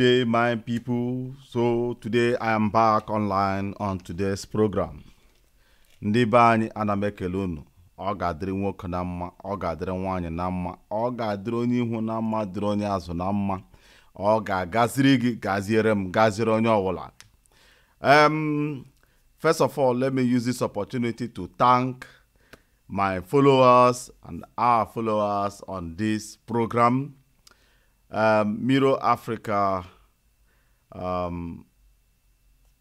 Good day, my people. So today I am back online on today's program. Ndị be anyị ana m ekele unu. Ọ ga-adịrị nwoke na mma, ọ ga-adịrị nwaanyị na mma, ọ ga-adịrị onye ihu na mma, dịrị onye azụ na mma. Ọ ga-agaziri gị, gaziere m, gaziere onye ọbụla. First of all, let me use this opportunity to thank my followers and our followers on this program. Miro Africa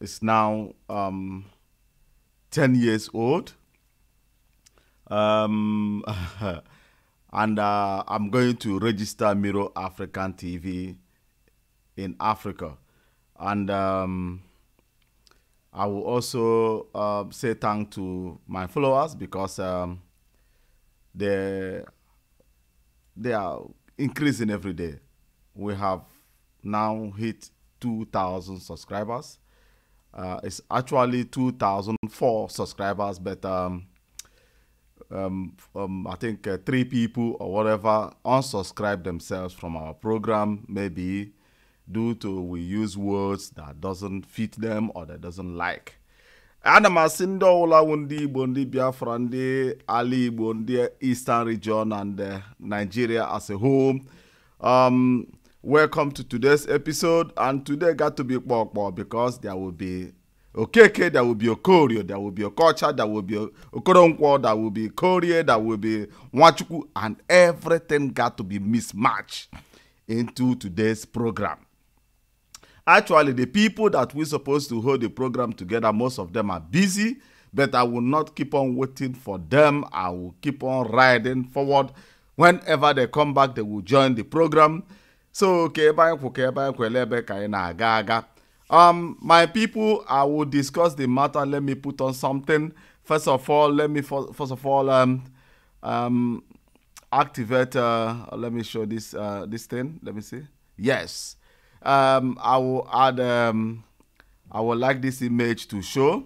is now 10 years old. And I'm going to register Miro African TV in Africa. And I will also say thank to my followers because they are increasing every day. We have now hit 2,000 subscribers. It's actually 2,004 subscribers, but I think 3 people or whatever unsubscribe themselves from our program, maybe due to we use words that doesn't fit them or that doesn't like. Ana masindo ola wundi bondi Biafra ndi Ali bondi Eastern region and Nigeria as a whole. Welcome to today's episode, and today got to be Bokbo because there will be Okeke, there will be Okorio, there will be Okocha, there will be Okoronkwo, there will be Korea, there will be Nwachuku, and everything got to be mismatched into today's program. Actually, the people that we're supposed to hold the program together, most of them are busy, but I will not keep on waiting for them. I will keep on riding forward. Whenever they come back, they will join the program. So, my people, I will discuss the matter. Let me put on something. First of all, activate. Let me show this this thing. Let me see. Yes. I will add. I would like this image to show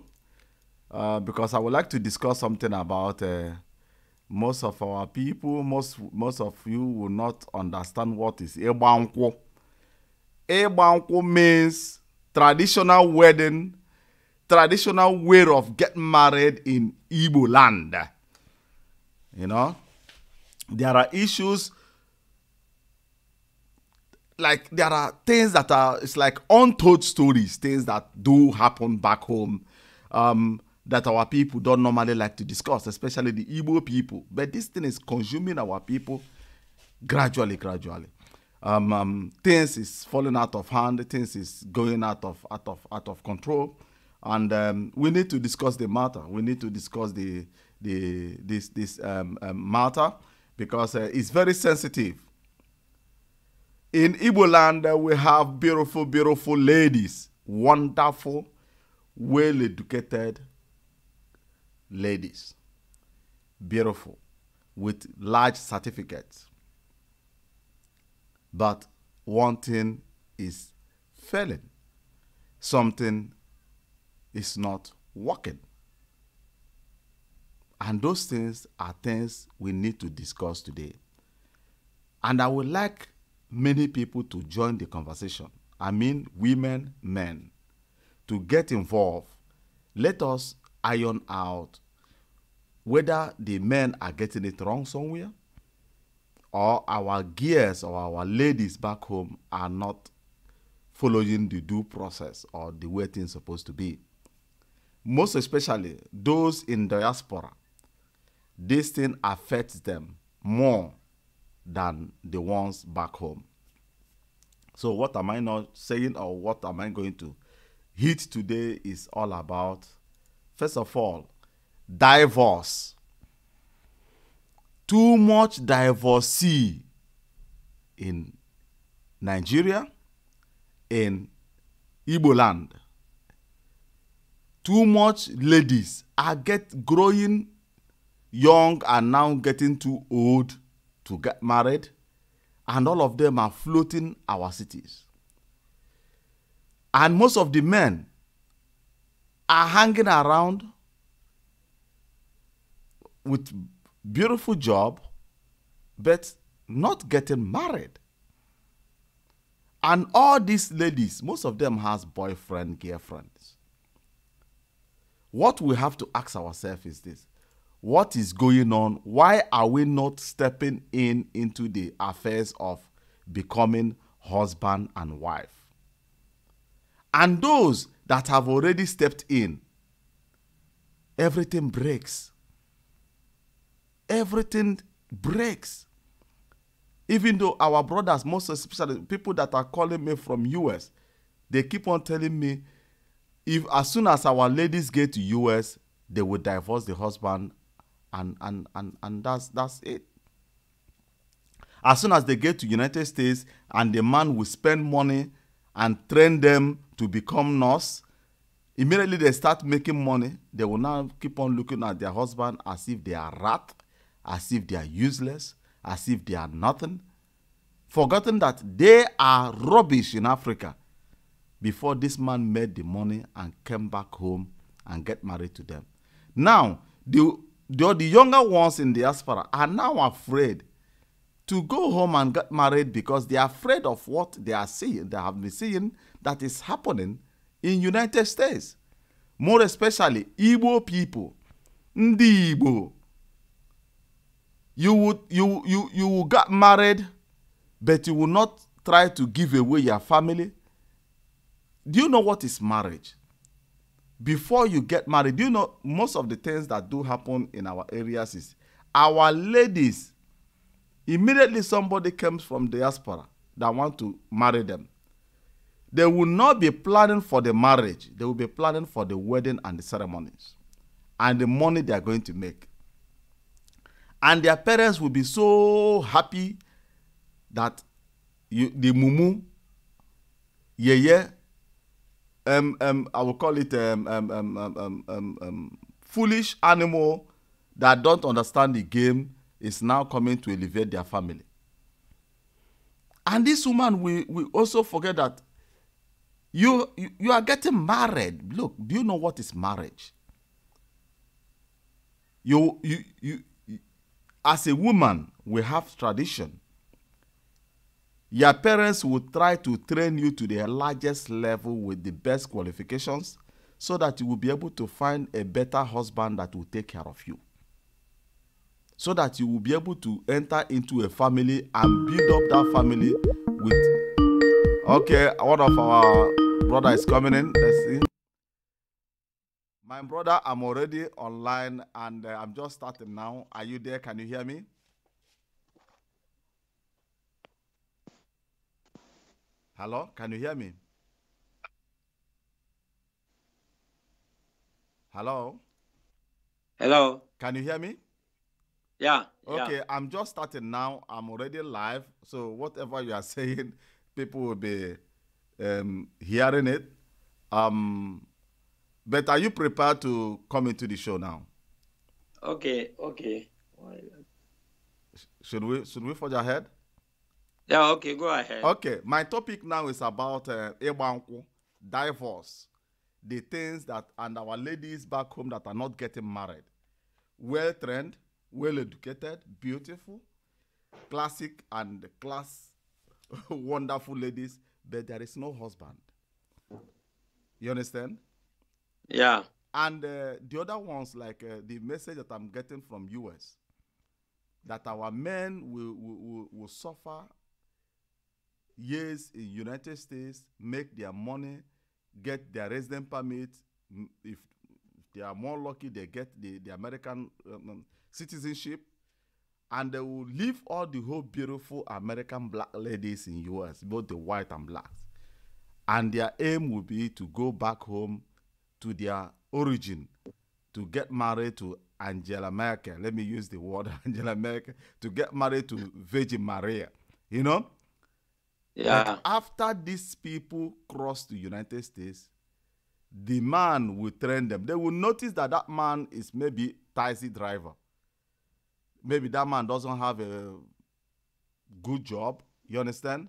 because I would like to discuss something about. Most of our people, most of you will not understand what is Egbankwo. Egbankwo means traditional wedding, traditional way of getting married in Igbo land. You know, there are issues, like there are things that are, it's like untold stories, things that do happen back home. That our people don't normally like to discuss, especially the Igbo people. But this thing is consuming our people gradually. Things is falling out of hand. Things is going out of control, and we need to discuss the matter. We need to discuss this matter because it's very sensitive. In Igbo land, we have beautiful ladies, wonderful, well-educated ladies, beautiful, with large certificates. But one thing is failing. Something is not working. And those things are things we need to discuss today. And I would like many people to join the conversation. I mean women, men, to get involved. Let us iron out whether the men are getting it wrong somewhere or our gears or our ladies back home are not following the due process or the way things are supposed to be. Most especially those in diaspora, this thing affects them more than the ones back home. So what am I not saying, or what am I going to hit today is all about, first of all, divorce. Too much divorcee in Nigeria, in Igbo land. Too much ladies are growing young and now getting too old to get married, and all of them are floating our cities. And most of the men are hanging around with beautiful job, but not getting married. And all these ladies, most of them has boyfriend, girlfriends. What we have to ask ourselves is this. What is going on? Why are we not stepping into the affairs of becoming husband and wife? And those that have already stepped in, everything breaks. Everything breaks. Even though our brothers, most especially people that are calling me from US, they keep on telling me, if as soon as our ladies get to US, they will divorce the husband, and that's it. As soon as they get to United States, and the man will spend money and train them to become nurse, immediately they start making money. They will now keep on looking at their husband as if they are rat, as if they are useless, as if they are nothing, forgotten that they are rubbish in Africa before this man made the money and came back home and get married to them. Now, the younger ones in the diaspora are now afraid to go home and get married because they are afraid of what they are seeing, they have been seeing that is happening in United States. More especially, Igbo people, Ndi Igbo. You will get married, but you will not try to give away your family. Do you know what is marriage? Before you get married, do you know most of the things that do happen in our areas is our ladies, immediately somebody comes from diaspora that want to marry them. They will not be planning for the marriage. They will be planning for the wedding and the ceremonies and the money they are going to make. And their parents will be so happy that the mumu, I will call it foolish animal that don't understand the game is now coming to elevate their family. And this woman will also forget that you are getting married. Look, do you know what is marriage? You as a woman, we have tradition. Your parents will try to train you to the largest level with the best qualifications so that you will be able to find a better husband that will take care of you. So that you will be able to enter into a family and build up that family with... Okay, one of our brother is coming in. Let's see. My brother, I'm already online and I'm just starting now. Are you there? Can you hear me? Hello? Can you hear me? Hello? Hello? Can you hear me? Yeah. Okay, yeah. I'm just starting now. I'm already live. So whatever you are saying, people will be hearing it. But are you prepared to come into the show now? Okay. Should we forge ahead? Yeah, okay, go ahead. Okay, my topic now is about divorce. The things that, and our ladies back home that are not getting married. Well-trained, well-educated, beautiful, classic and class, wonderful ladies, but there is no husband. You understand? Yeah. And the other ones, like the message that I'm getting from US, that our men will suffer years in United States, make their money, get their resident permit. If they are more lucky, they get the American citizenship, and they will leave all the whole beautiful American black ladies in US, both the white and blacks. And their aim will be to go back home to their origin, to get married to Angela Merkel. Let me use the word Angela Merkel, to get married to Virgin Maria, you know? Yeah. But after these people cross the United States, the man will train them. They will notice that that man is maybe taxi driver. Maybe that man doesn't have a good job. You understand?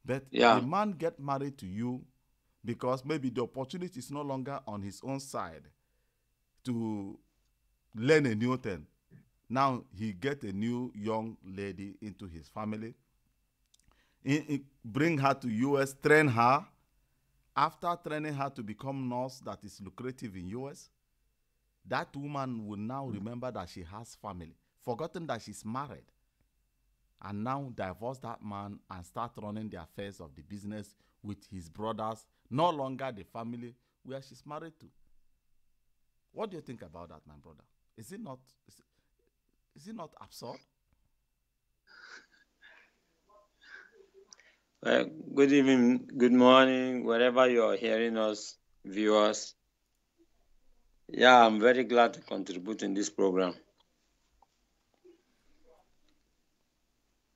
But the man get married to you because maybe the opportunity is no longer on his own side to learn a new thing. Now he get a new young lady into his family. bring her to US, train her. After training her to become nurse that is lucrative in US, that woman will now remember that she has family, forgotten that she's married, and now divorce that man and start running the affairs of the business with his brothers, no longer the family where she's married to. What do you think about that, my brother? Is it not absurd? Well, good evening, good morning, wherever you are hearing us, viewers. Yeah, I'm very glad to contribute in this program.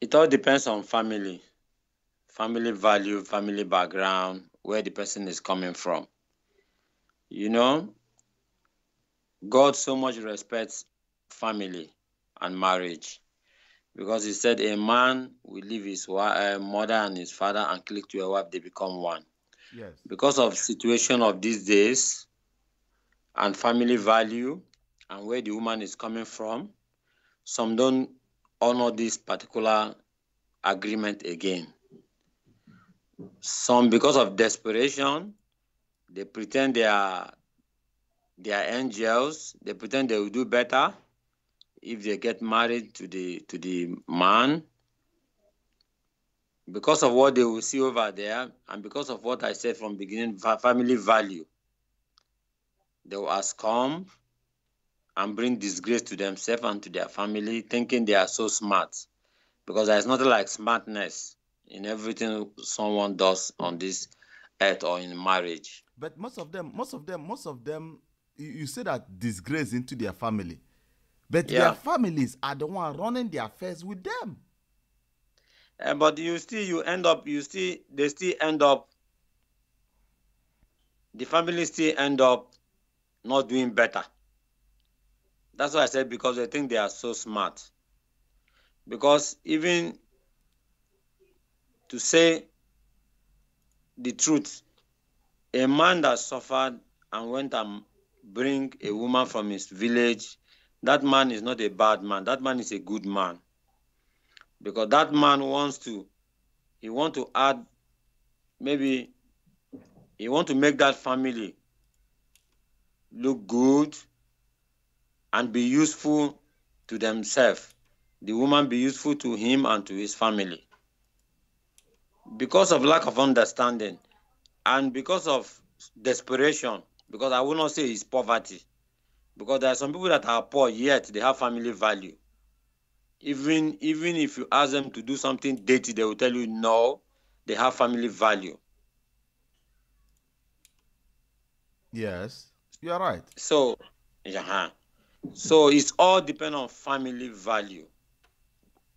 It all depends on family value, family background, where the person is coming from. You know, God so much respects family and marriage, because he said a man will leave his mother and his father and cling to a wife, they become one. Yes. Because of situation of these days and family value and where the woman is coming from, some don't honor this particular agreement again. Some, because of desperation, they pretend they are angels. They pretend they will do better if they get married to the man, because of what they will see over there, and because of what I said from beginning, family value. They will succumb and bring disgrace to themselves and to their family, thinking they are so smart, because there is nothing like smartness in everything someone does on this earth or in marriage. But most of them, you say that disgrace into their family, but their families are the one running their affairs with them. But they still end up, the family still end up not doing better. That's why I said, because they think they are so smart. Because even to say the truth, a man that suffered and went and bring a woman from his village, that man is not a bad man. That man is a good man. Because that man wants to add, maybe he want to make that family look good and be useful to themselves. The woman be useful to him and to his family. Because of lack of understanding and because of desperation, because I will not say it's poverty, because there are some people that are poor yet they have family value. Even if you ask them to do something dirty, they will tell you no, they have family value. Yes, you are right. So, so it's all depend on family value,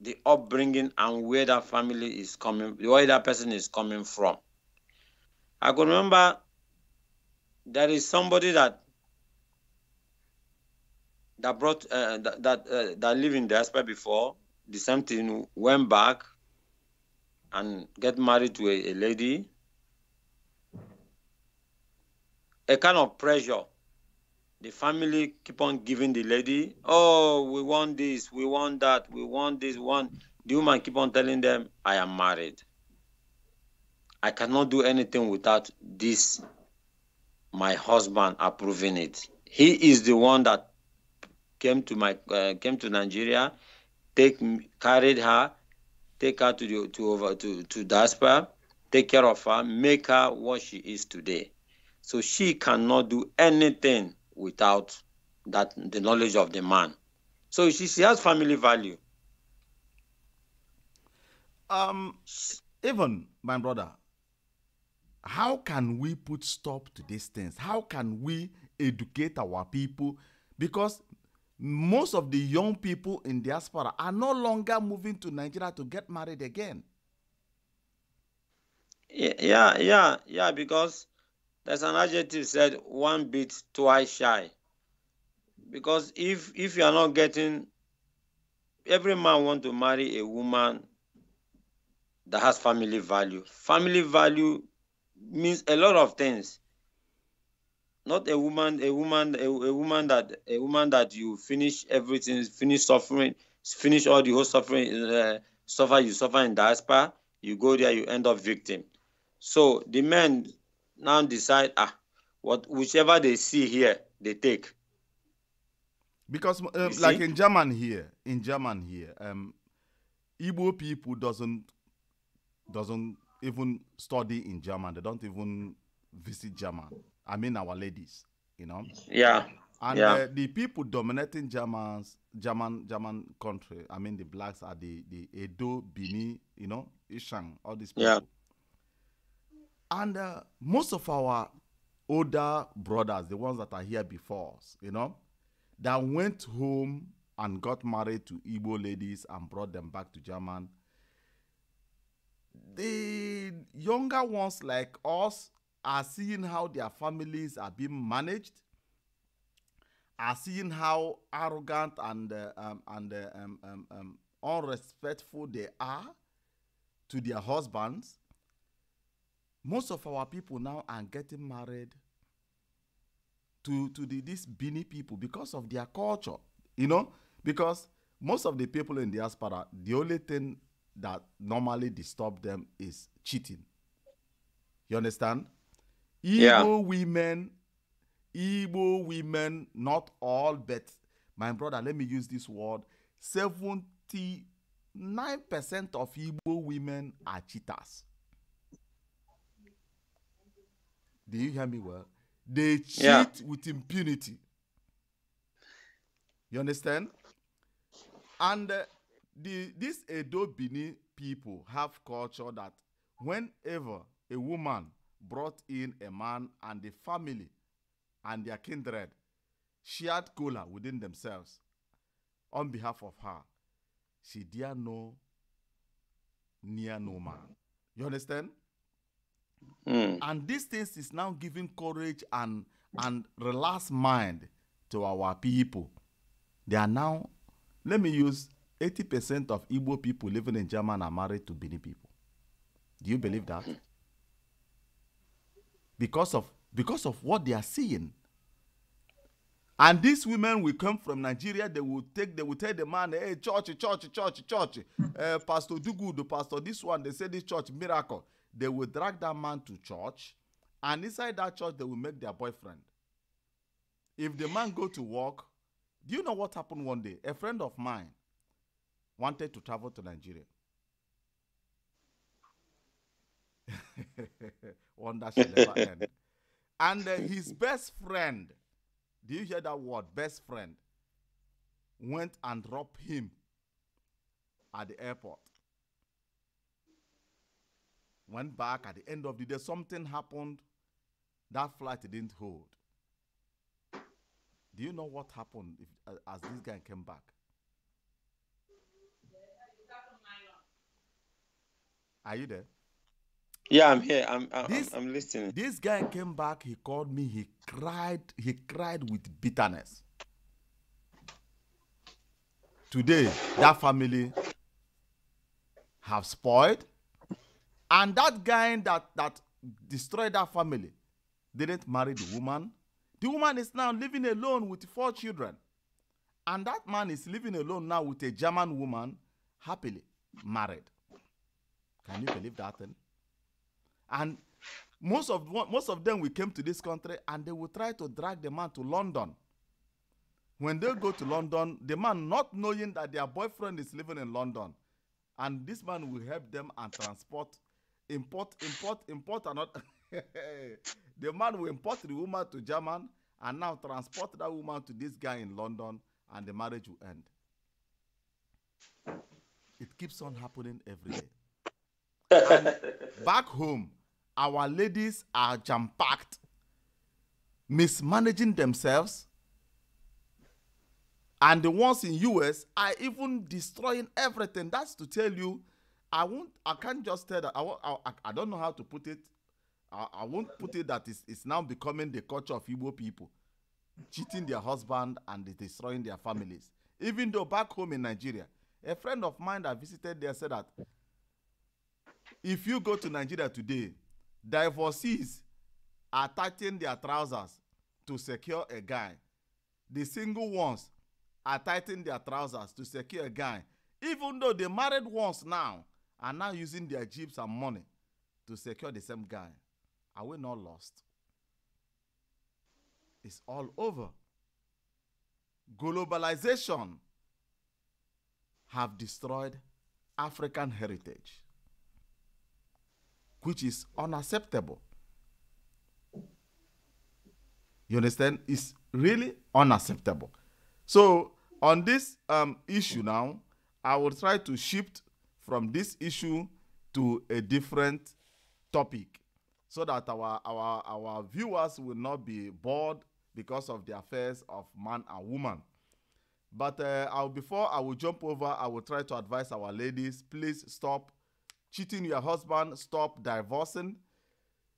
the upbringing and where that family is coming, where that person is coming from. I can remember there is somebody that brought that lived in diaspora before. The same thing, went back and get married to a lady. A kind of pressure. The family keep on giving the lady, oh, we want this, we want that, we want this, one. The woman keep on telling them, I am married. I cannot do anything without this, my husband approving it. He is the one that came to Nigeria, carried her, take her to diaspora, take care of her, make her what she is today. So she cannot do anything without the knowledge of the man. So she has family value. Even, my brother, how can we put stop to these things? How can we educate our people? Because most of the young people in diaspora are no longer moving to Nigeria to get married again. Yeah, because there's an adjective said, one bit, twice shy. Because if you are not getting, every man want to marry a woman that has family value. Family value means a lot of things. Not a woman that you finish everything, finish suffering, finish all the whole suffering, you suffer in diaspora. You go there, you end up victim. So the men now decide, whichever they see here, they take. Because You like see? in German here, Igbo people doesn't even study in German. They don't even visit German. I mean our ladies, you know. Yeah. And Yeah. the people dominating German country, I mean the blacks are the Edo, Bini, you know, Ishang, all these people. Yeah. And most of our older brothers, the ones that are here before us, you know, that went home and got married to Igbo ladies and brought them back to German. The younger ones like us are seeing how their families are being managed, are seeing how arrogant and unrespectful they are to their husbands. Most of our people now are getting married to these Bini people because of their culture, you know, because most of the people in diaspora, the only thing that normally disturb them is cheating. You understand? Igbo women, not all, but my brother, let me use this word, 79% of Igbo women are cheaters. Do you hear me well? They cheat with impunity. You understand? And these Edo Bini people have culture that whenever a woman brought in a man and the family and their kindred shared cola within themselves on behalf of her, she dare no near no man. You understand? And these things is now giving courage and relaxed mind to our people. They are now, let me use 80% of Igbo people living in Germany are married to Bini people. Do you believe that? Because of what they are seeing. And these women will come from Nigeria, they will tell the man, hey, church, Pastor do good, Pastor this one, they say this church, miracle. They will drag that man to church, and inside that church, they will make their boyfriend. If the man go to work, do you know what happened one day? A friend of mine wanted to travel to Nigeria. Wonder shall never end. And his best friend, do you hear that word, best friend, went and dropped him at the airport. Went back at the end of the day, something happened, that flight didn't hold. Do you know what happened as this guy came back? Are you there? Yeah, I'm here. I'm listening. This guy came back, he called me, he cried with bitterness. Today, that family have spoiled, and that guy that destroyed that family didn't marry the woman. The woman is now living alone with 4 children. And that man is living alone now with a German woman, happily married. Can you believe that thing? And most of them will come to this country and they will try to drag the man to London. When they go to London, the man not knowing that their boyfriend is living in London, and this man will help them and import another. The man will import the woman to Germany and now transport that woman to this guy in London, and the marriage will end. It keeps on happening every day. And back home, our ladies are jam-packed, mismanaging themselves, and the ones in US are even destroying everything. That's to tell you, I can't just tell that. I don't know how to put it. I won't put it that it's now becoming the culture of Igbo people, cheating their husband and destroying their families. Even though back home in Nigeria, a friend of mine that visited there said that if you go to Nigeria today, divorcees are tightening their trousers to secure a guy. The single ones are tightening their trousers to secure a guy. Even though the married ones now are now using their jeeps and money to secure the same guy. Are we not lost? It's all over. Globalization have destroyed African heritage, which is unacceptable. You understand? It's really unacceptable. So on this issue now, I will try to shift from this issue to a different topic so that our viewers will not be bored because of the affairs of man and woman. But before I will jump over, I will try to advise our ladies, please stop cheating your husband, stop divorcing.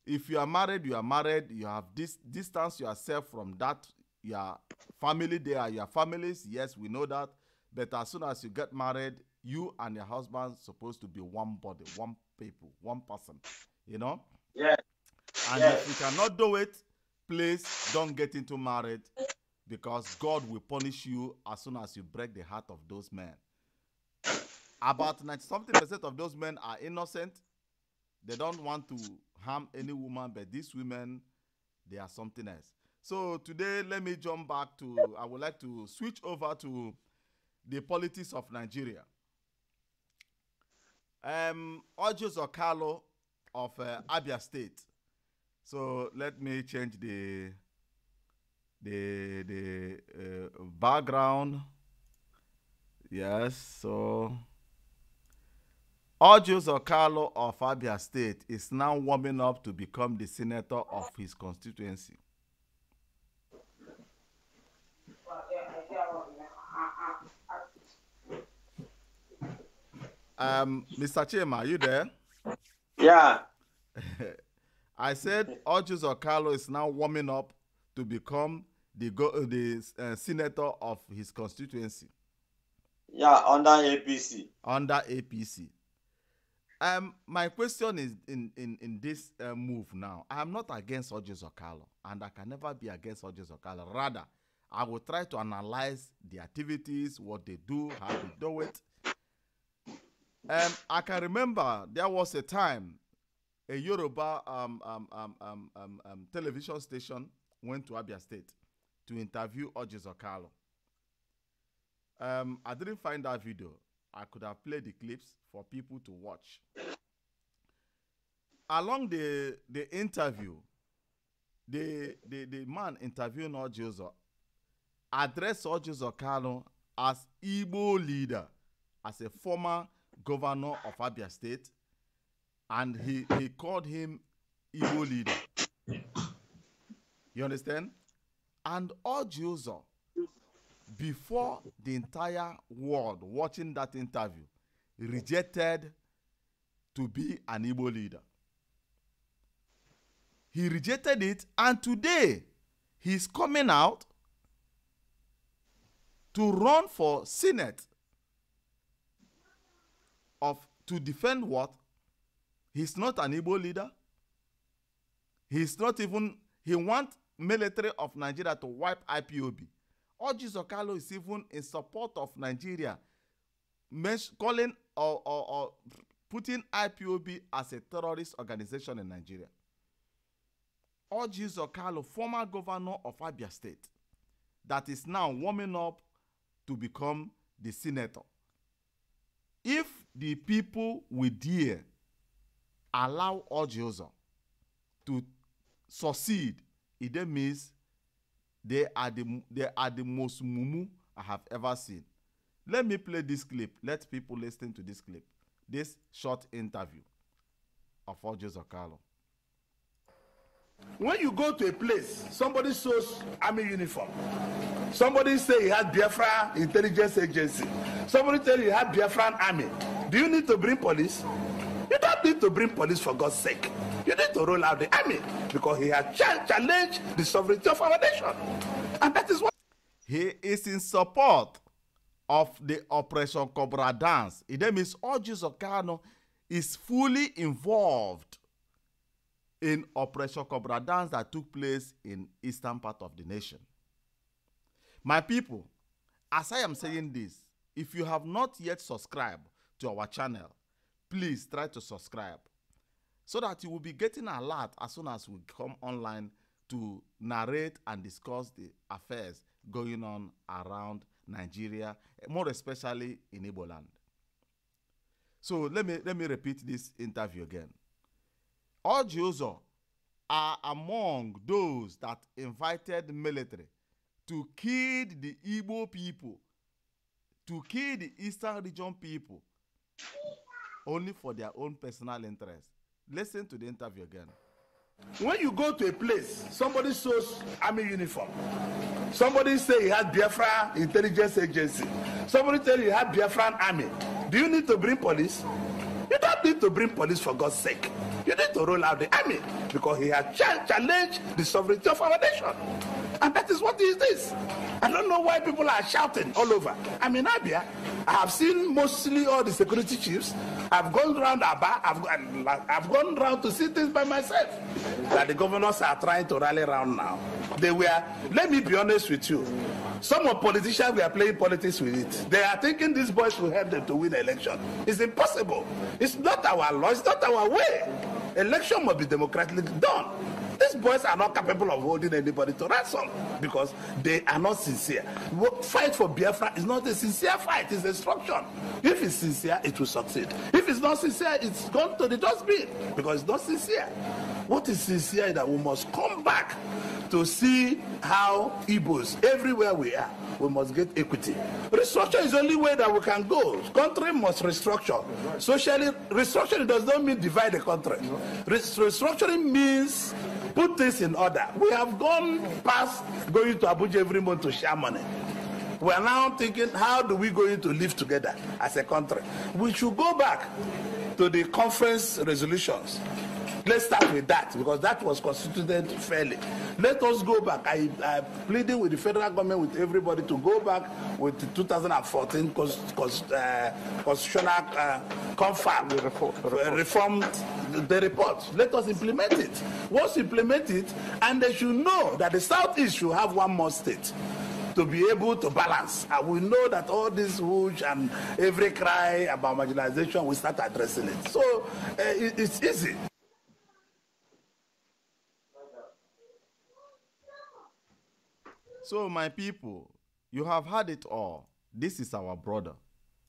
If you are married, you are married. You have distance yourself from that, your family. They are your families. Yes, we know that. But as soon as you get married, you and your husband are supposed to be one body, one people, one person. You know? Yeah. And if you cannot do it, please don't get into marriage, because God will punish you as soon as you break the heart of those men. About 90-something% of those men are innocent. They don't want to harm any woman, but these women, they are something else. So today, let me jump back to, I would like to switch over to the politics of Nigeria. Ojus Okalo of Abia State. So let me change the background. Yes, so Ojus Okalo of Abia State is now warming up to become the senator of his constituency. Mr. Chima, are you there? Yeah. I said Ojus Okalo is now warming up to become the senator of his constituency. Yeah, under APC. Under APC. My question is in this move now. I am not against Ojus Okalo, and I can never be against Ojus Okalo. Rather, I will try to analyze the activities, what they do, how they do it. I can remember there was a time a Yoruba television station went to Abia State to interview Ojus Okalo. I didn't find that video. I could have played the clips for people to watch. Along the interview, the man interviewing Ojus addressed Ojus Okalo as Igbo leader, as a former governor of Abia State, and he called him Igbo leader. You understand? And Ojus, before the entire world watching that interview, rejected to be an Igbo leader. He rejected it, and today he's coming out to run for Senate to defend what? He's not an Igbo leader. He's not even, he wants military of Nigeria to wipe IPOB. Ojus Okalo is even in support of Nigeria, calling or putting IPOB as a terrorist organization in Nigeria. Ojus Okalo, former governor of Abia State, that is now warming up to become the senator. If the people will dare allow Ojus to succeed, it then means they are the most mumu I have ever seen. Let me play this clip. Let people listen to this clip. This short interview of Ojus Okalo. When you go to a place, somebody shows army uniform. Somebody say he has Biafra intelligence agency. Somebody tell you he has Biafran army. Do you need to bring police? You don't need to bring police, for God's sake. You need to roll out the army because he has challenged the sovereignty of our nation. And that is what he is in support of the Operation Cobra Dance. It means Ojus Okalo is fully involved in Operation Cobra Dance that took place in eastern part of the nation. My people, as I am saying this, if you have not yet subscribed to our channel, please try to subscribe so that you will be getting alert as soon as we come online to narrate and discuss the affairs going on around Nigeria, more especially in Igbo land. So let me repeat this interview again. Orji Uzor are among those that invited military to kill the Igbo people, to kill the Eastern region people, only for their own personal interest. Listen to the interview again. When you go to a place, somebody shows army uniform. Somebody say he has Biafra intelligence agency. Somebody tell you he has Biafran army. Do you need to bring police? You don't need to bring police, for God's sake. You need to roll out the army because he has challenged the sovereignty of our nation. And that is what is this. I don't know why people are shouting all over. I'm in Abia. I have seen mostly all the security chiefs. I've gone around Aba. I've gone around to see things by myself. That the governors are trying to rally around now. They were, let me be honest with you, some of politicians were playing politics with it. They are thinking these boys will help them to win the election. It's impossible. It's not our law. It's not our way. Election must be democratically done. These boys are not capable of holding anybody to ransom because they are not sincere. Fight for Biafra is not a sincere fight, it's destruction. If it's sincere, it will succeed. If it's not sincere, it's gone to the dustbin because it's not sincere. What is sincere is that we must come back to see how Igbos, everywhere we are, we must get equity. Restructure is the only way that we can go. Country must restructure. Socially, restructuring does not mean divide the country. Restructuring means put things in order. We have gone past going to Abuja every month to share money. We are now thinking, how do we going to live together as a country? We should go back to the conference resolutions. Let's start with that because that was constituted fairly. Let us go back. I pleading with the federal government, with everybody, to go back with the 2014 constitutional reformed the report. Let us implement it. Once implemented, and they should know that the Southeast should have one more state to be able to balance. And we know that all this whoosh and every cry about marginalization, we start addressing it. So it's easy. So, my people, you have heard it all. This is our brother,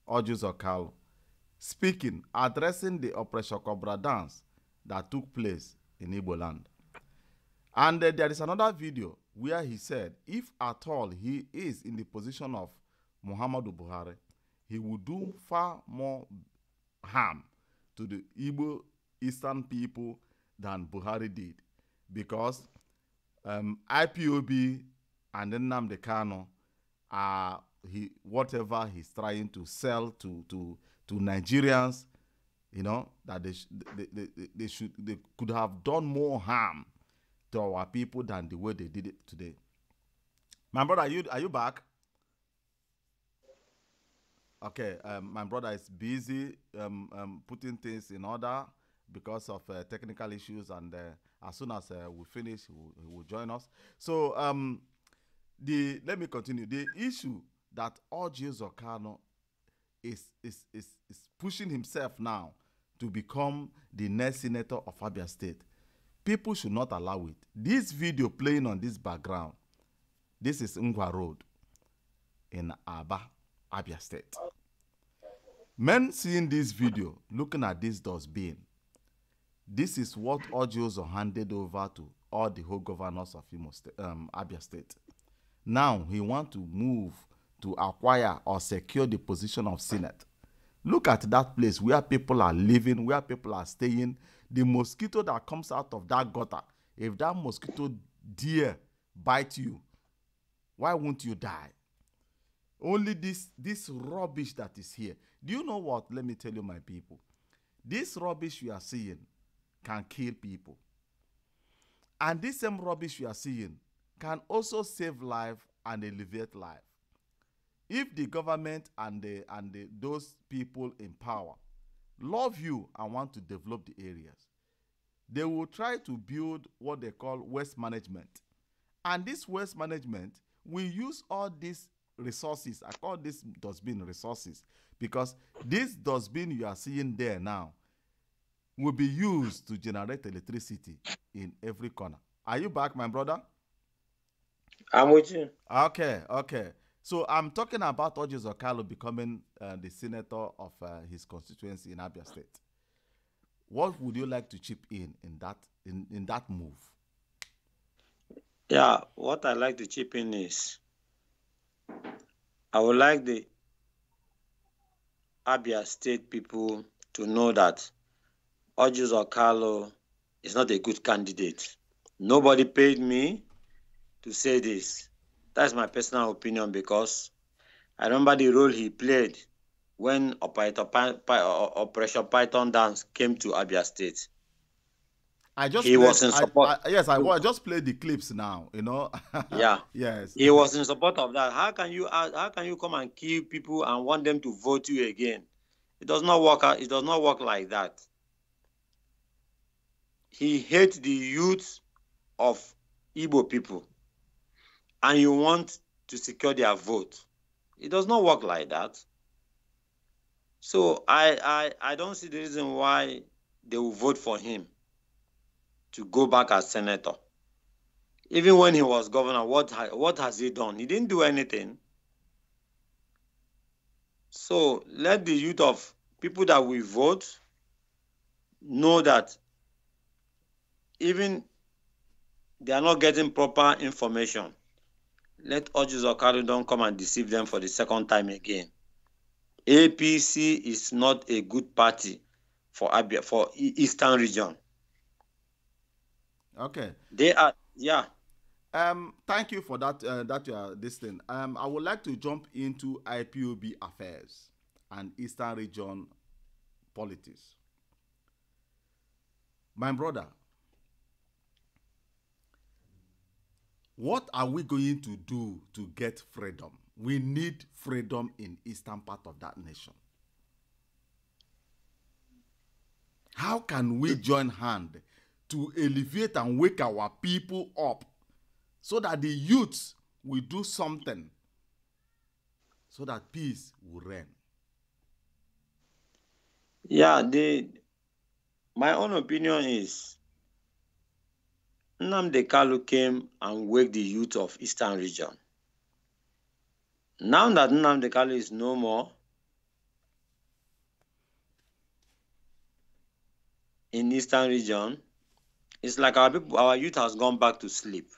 Orji Uzor, speaking, addressing the Operation Cobra dance that took place in Igbo land. And there is another video where he said, if at all he is in the position of Muhammadu Buhari, he will do far more harm to the Igbo Eastern people than Buhari did. Because IPOB and then Nnamdi Kanu are whatever he's trying to sell to Nigerians, you know, that they could have done more harm to our people than the way they did it today. My brother, are you back? Okay, my brother is busy putting things in order because of technical issues, and as soon as we finish, he will join us. So let me continue. The issue that Orji Uzor is pushing himself now to become the next senator of Abia State. People should not allow it. This video playing on this background, this is Ngwa Road in Aba, Abia State. Men seeing this video, looking at this dustbin, this is what Orji Uzor handed over to all the whole governors of Abia State. Now he wants to move to acquire or secure the position of Senate. Look at that place where people are living, where people are staying. The mosquito that comes out of that gutter, if that mosquito dare bite you, why won't you die? Only this rubbish that is here. Do you know what? Let me tell you, my people. This rubbish you are seeing can kill people. And this same rubbish you are seeing can also save life and elevate life. If the government and those people in power love you and want to develop the areas, they will try to build what they call waste management. And this waste management will use all this resources. I call this dustbin resources because this dustbin you are seeing there now will be used to generate electricity in every corner. Are you back, my brother? I'm with you. Okay, okay. So I'm talking about Orji Zokalo becoming the senator of his constituency in Abia State. What would you like to chip in that move? Yeah, what I like to chip in is I would like the Abia State people to know that Orji Zokalo is not a good candidate. Nobody paid me to say this. That's my personal opinion because I remember the role he played when Operation Python Dance came to Abia State. I just he played, was in support. I just played the clips now, you know. Yeah. Yes. He was in support of that. How can you come and kill people and want them to vote you again? It does not work. It does not work like that. He hates the youth of Igbo people, and you want to secure their vote. It does not work like that. So I don't see the reason why they will vote for him to go back as senator. Even when he was governor, what has he done? He didn't do anything. So let the youth of people that will vote know that even they are not getting proper information. Let Orji Zokalo don't come and deceive them for the second time again. APC is not a good party for Abia, for Eastern region. Okay. They are, yeah. Thank you for that. This thing. I would like to jump into IPOB affairs and Eastern region politics. My brother, what are we going to do to get freedom? We need freedom in eastern part of that nation. How can we join hands to elevate and wake our people up so that the youths will do something so that peace will reign? Yeah, my own opinion is Nnamdi Azikiwe came and waked the youth of Eastern region. Now that Nnamdi Azikiwe is no more in Eastern region, it's like our youth has gone back to sleep.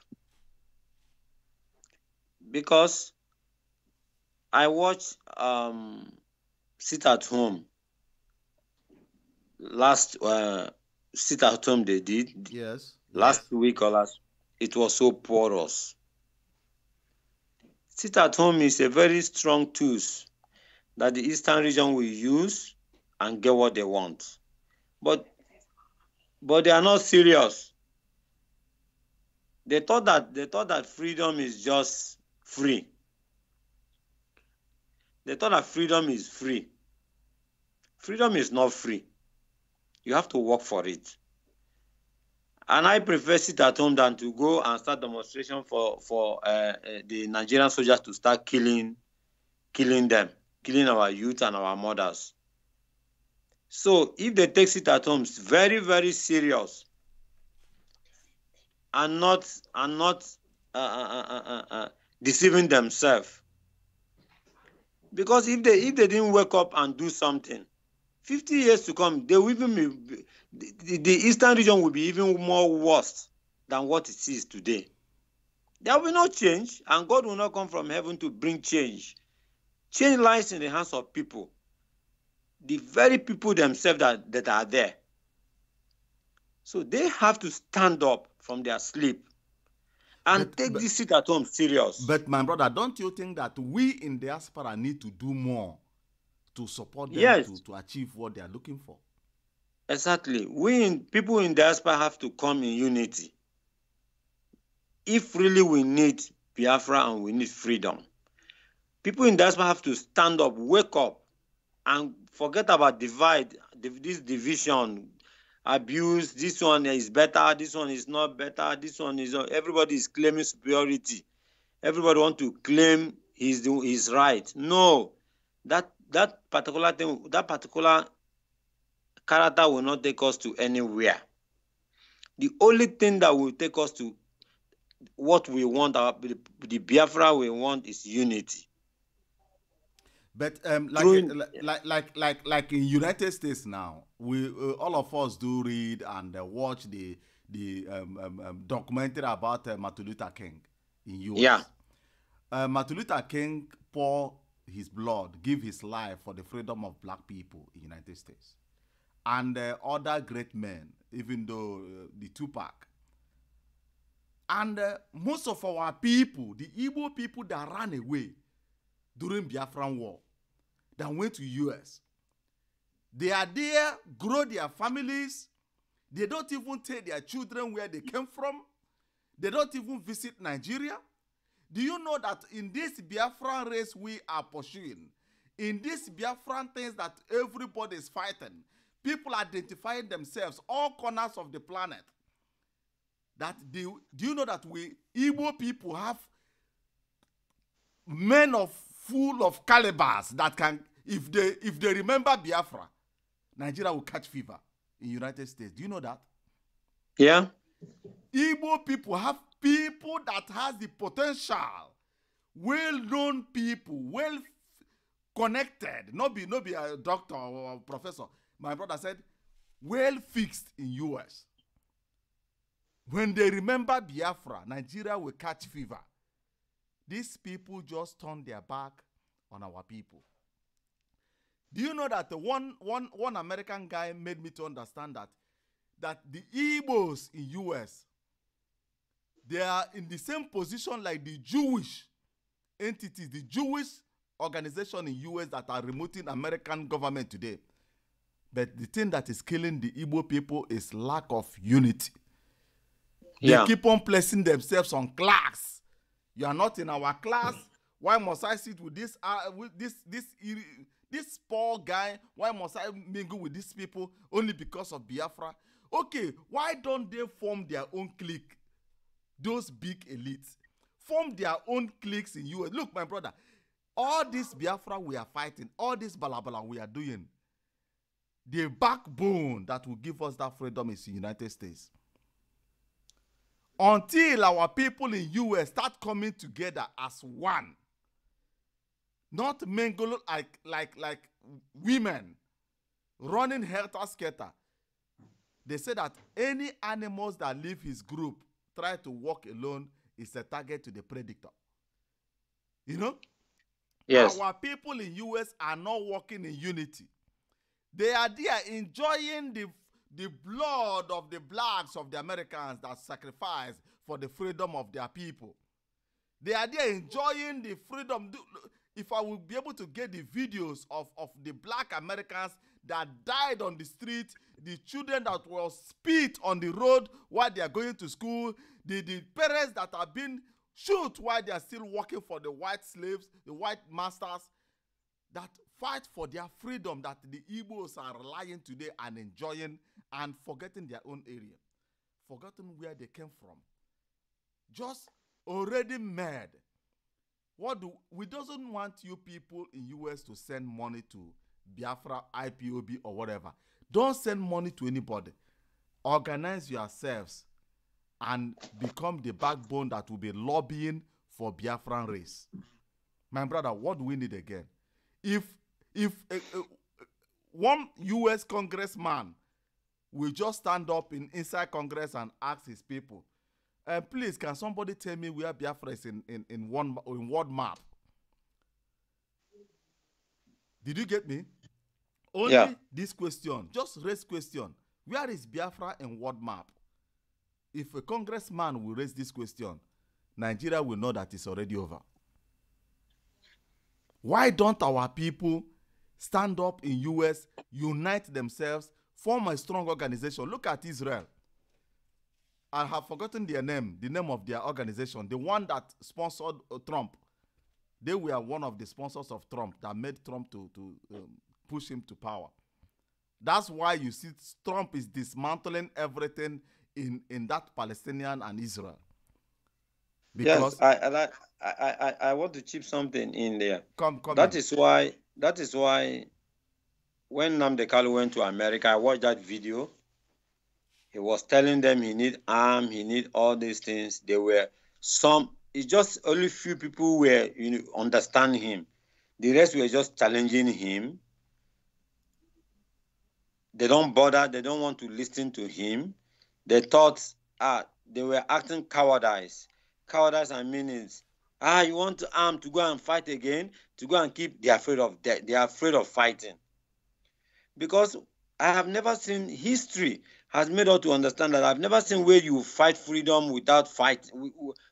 Because I watched Sit at Home last Sit at Home they did. Yes. Last week or last, it was so porous. Sit at Home is a very strong tool that the Eastern region will use and get what they want. But they are not serious. They thought that freedom is just free. They thought that freedom is free. Freedom is not free. You have to work for it. And I prefer Sit at Home than to go and start demonstration for the Nigerian soldiers to start killing them, killing our youth and our mothers. So if they take Sit at Home very, very serious and not deceiving themselves, because if they didn't wake up and do something, 50 years to come, they will even be, the Eastern region will be even more worse than what it is today. There will be no change, and God will not come from heaven to bring change. Change lies in the hands of people, the very people themselves that are there. So they have to stand up from their sleep and take this Sit at Home serious. But my brother, don't you think that we in diaspora need to do more to support them to achieve what they are looking for? Exactly. People in diaspora have to come in unity. If really we need Biafra and we need freedom, people in diaspora have to stand up, wake up, and forget about this division, abuse. This one is better, this one is not better, this one is not. Everybody is claiming superiority. Everybody wants to claim he's right. No, that particular thing, that particular character will not take us to anywhere. The only thing that will take us to what we want, the Biafra we want, is unity. But like in United States now, we all of us do read and watch the documentary about Martin Luther King in US. Yeah. Martin Luther King poured his blood, give his life for the freedom of black people in United States, and other great men, even though the Tupac. And most of our people, the Igbo people that ran away during Biafran War, that went to US, they are there, grow their families. They don't even take their children where they came from. They don't even visit Nigeria. Do you know that in this Biafran race we are pursuing, in this Biafran things that everybody is fighting, people identifying themselves, all corners of the planet, that do you know that we Igbo people have men of full of calibers that can, if they remember Biafra, Nigeria will catch fever in United States. Do you know that? Yeah. Igbo people have people that has the potential, well-known people, well connected, not be a doctor or a professor. My brother said, well fixed in US. When they remember Biafra, Nigeria will catch fever. These people just turn their back on our people. Do you know that the one American guy made me to understand that the Igbos in US, they are in the same position like the Jewish entities, the Jewish organization in US that are remoting American government today. But the thing that is killing the Igbo people is lack of unity. They keep on placing themselves on class. You are not in our class. Why must I sit with this poor guy? Why must I mingle with these people only because of Biafra? Okay, why don't they form their own clique? Those big elites form their own cliques in US. Look, my brother, all this Biafra we are fighting, all this balabala we are doing, the backbone that will give us that freedom is the United States. Until our people in US start coming together as one, not mingle like women running helter-skelter. They say that any animals that leave his group try to walk alone is a target to the predator. You know? Yes. Our people in US are not working in unity. They are there enjoying the blood of the blacks of the Americans that sacrificed for the freedom of their people. They are there enjoying the freedom. If I will be able to get the videos of the black Americans that died on the street, the children that were spit on the road while they are going to school, the parents that have been shot while they are still working for the white slaves, the white masters, that fight for their freedom, that the Igbos are relying today and enjoying and forgetting their own area, forgetting where they came from. Just already mad. We doesn't want you people in US to send money to Biafra, IPOB or whatever. Don't send money to anybody. Organize yourselves and become the backbone that will be lobbying for Biafran race. My brother, what do we need again? If one US congressman will just stand up inside Congress and ask his people, please, can somebody tell me where Biafra is in world map? Did you get me? Only this question, just raise question. Where is Biafra in world map? If a congressman will raise this question, Nigeria will know that it's already over. Why don't our people stand up in US, unite themselves, form a strong organization? Look at Israel. I have forgotten their name, the name of their organization, the one that sponsored Trump. They were one of the sponsors of Trump that made Trump to push him to power. That's why you see Trump is dismantling everything in that Palestinian and Israel. Yes, Because I want to chip something in there. come That in. is why when Nnamdi Kanu went to America, I watched that video. He was telling them he need arm, he need all these things. There were some. It's just only few people were understand him. The rest were just challenging him. They don't bother. They don't want to listen to him. They thought they were acting cowardice. Cowardice I mean is you want to arm to go and fight again, to go and keep. They're afraid of death. They are afraid of fighting. Because I have never seen history has made us to understand that I've never seen where you fight freedom without fight,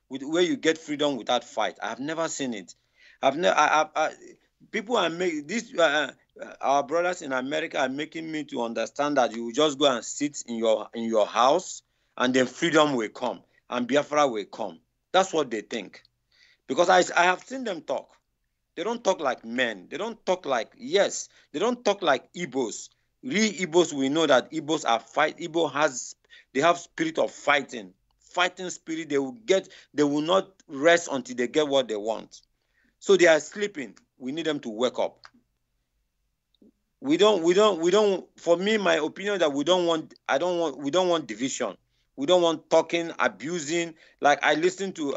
where you get freedom without fight. I've never seen it. I've never. People are making this. Our brothers in America are making me to understand that you just go and sit in your house, and then freedom will come and Biafra will come. That's what they think. Because I have seen them talk. They don't talk like men. They don't talk like, yes, they don't talk like Igbos. Real Igbos, we know that Igbos are they have spirit of fighting. Fighting spirit, they will not rest until they get what they want. So they are sleeping. We need them to wake up. We don't, for me, my opinion that we don't want division. We don't want talking, abusing. Like I listened to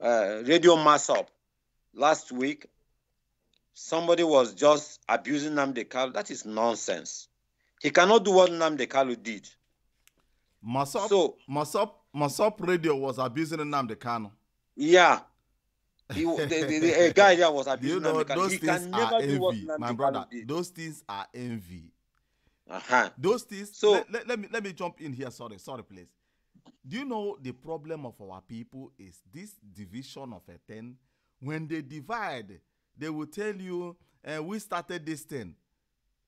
Radio Massop last week. Somebody was just abusing Nnamdi Kanu. That is nonsense. He cannot do what Nnamdi Kanu did. Massop Radio was abusing Nnamdi Kanu. Yeah. A guy there was abusing Nnamdi Kanu. Those He things can are never do what envy, Nnamdi my brother. Kanu did. Those things are envy. Those things. So let me jump in here. Sorry, please. Do you know the problem of our people is this division of a thing? When they divide, they will tell you, we started this thing.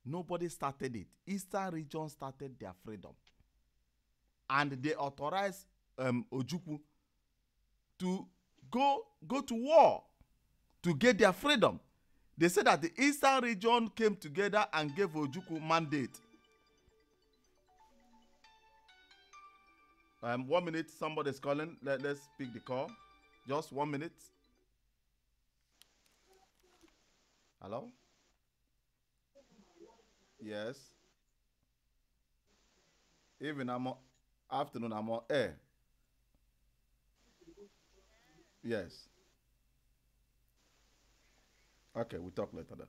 Nobody started it. Eastern region started their freedom. And they authorized Ojukwu to go to war to get their freedom. They said that the Eastern region came together and gave Ojukwu mandate. 1 minute, somebody's calling. Let's pick the call. Just 1 minute. Hello? Yes. Even afternoon, I'm on air. Yes. Okay, we'll talk later then.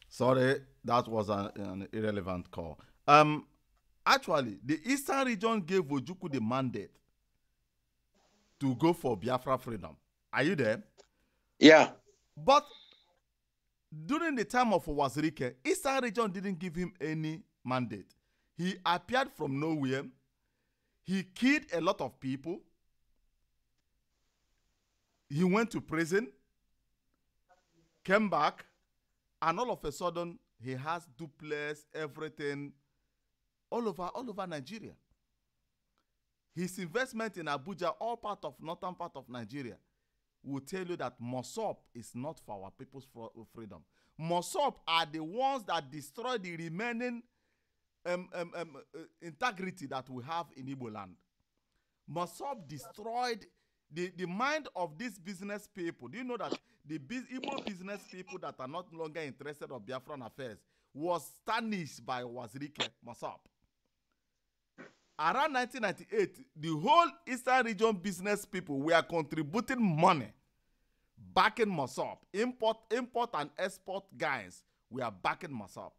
Sorry, that was an irrelevant call. Actually, the Eastern region gave Ojukwu the mandate to go for Biafra freedom. Are you there? Yeah. But during the time of Wazirike, Eastern region didn't give him any mandate. He appeared from nowhere. He killed a lot of people. He went to prison, came back, and all of a sudden, he has duplex, everything, all over Nigeria. His investment in Abuja, all part of northern part of Nigeria, will tell you that Mossop is not for our people's freedom. Mossop are the ones that destroy the remaining integrity that we have in Igbo land. Mossop destroyed the mind of these business people. Do you know that the Igbo business people that are not longer interested in Biafran affairs was tarnished by Wazirike Mossop? Around 1998, the whole Eastern region business people were contributing money backing Mossop. Import and export guys were backing Mossop.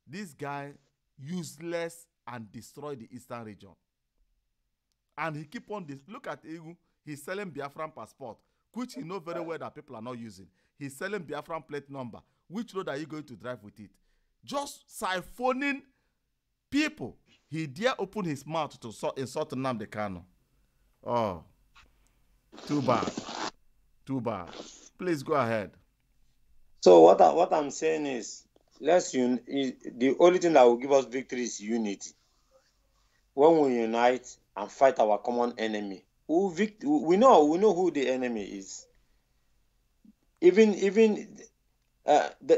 This guy useless and destroyed the Eastern region. And he keep on this. Look at Egu. He's selling Biafran passport, which he know very well that people are not using. He's selling Biafran plate number. Which road are you going to drive with it? Just siphoning people. He dare open his mouth to insult Nnamdi Kanu. Oh, too bad. Too bad. Please go ahead. So what I'm saying is, the only thing that will give us victory is unity. When we unite and fight our common enemy, we know who the enemy is. Even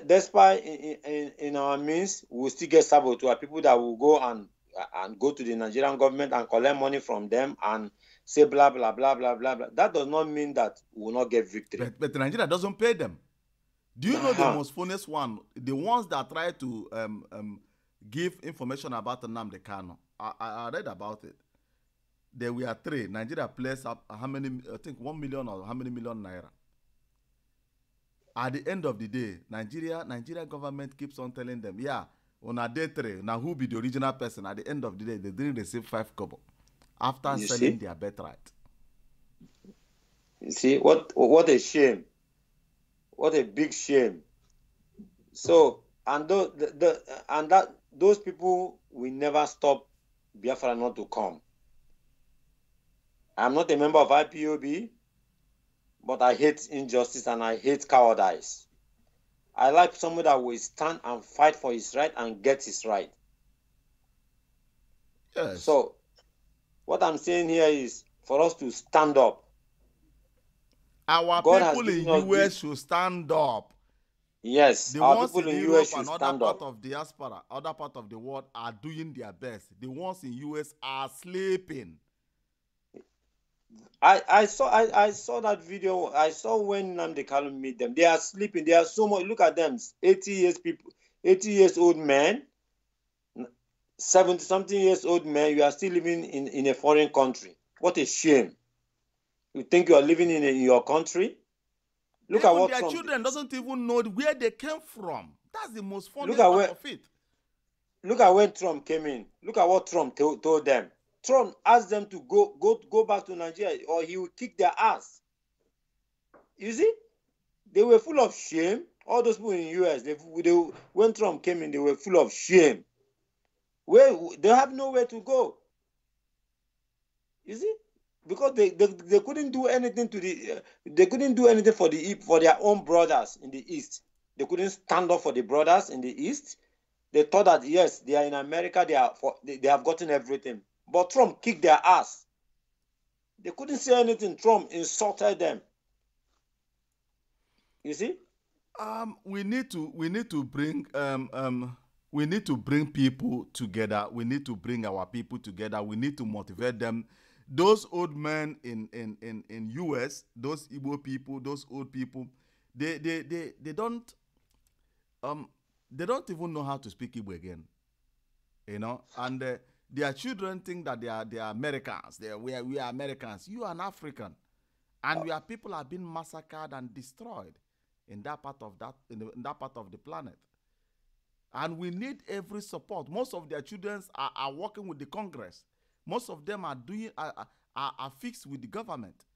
despite in our means, we'll still get saboteur, people that will go and and go to the Nigerian government and collect money from them and say blah, blah, blah, blah, blah, blah. That does not mean that we will not get victory. But Nigeria doesn't pay them. Do you know the most funniest one? The ones that try to give information about Nnamdi Kanu. I read about it. There were 3. Nigeria placed up how many, I think 1 million or how many million naira. At the end of the day, Nigeria government keeps on telling them, yeah, on a day 3, now who be the original person? At the end of the day, they didn't receive 5 kobo after selling their birthright. You see, what a shame. What a big shame. So, and those people will never stop Biafra not to come. I'm not a member of IPOB, but I hate injustice and I hate cowardice. I like someone that will stand and fight for his right and get his right. Yes. So, what I'm saying here is for us to stand up. Our people in US should stand up. Yes, the our ones people in in Europe US should and stand other up. part of diaspora, other part of the world are doing their best. The ones in US are sleeping. I saw that video. I saw when Nnamdi Kanu meet them. They are sleeping. They are so much. Look at them. 80 years old men, 70-something years old men. You are still living in a foreign country. What a shame. You think you are living in your country? Look at what their Trump children doesn't even know where they came from. That's the most funny part of it. Look at when Trump came in. Look at what Trump told them. Trump asked them to go back to Nigeria or he will kick their ass. You see? They were full of shame. All those people in the US, when Trump came in, they were full of shame. They have nowhere to go. You see? Because they couldn't do anything they couldn't do anything for their own brothers in the East. They couldn't stand up for the brothers in the East. They thought that yes, they are in America, they have gotten everything. But Trump kicked their ass. They couldn't say anything. Trump insulted them. You see? We need to bring people together. We need to bring our people together. We need to motivate them. Those old men in US, those Igbo people, those old people, they don't even know how to speak Igbo again, you know. And their children think that they are Americans. We are Americans. You are an African, and our people are being massacred and destroyed in that part of the planet. And we need every support. Most of their children are working with the Congress. Most of them are fixed with the government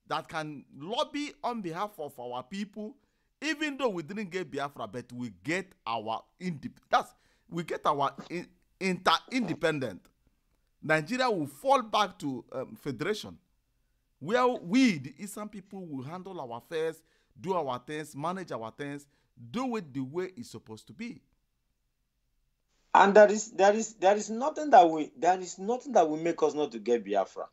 that can lobby on behalf of our people, even though we didn't get Biafra, but we get our inter-independent. Nigeria will fall back to federation, where we, the Eastern people, will handle our affairs, do our things, manage our things, do it the way it's supposed to be. And there is nothing that will make us not to get Biafra.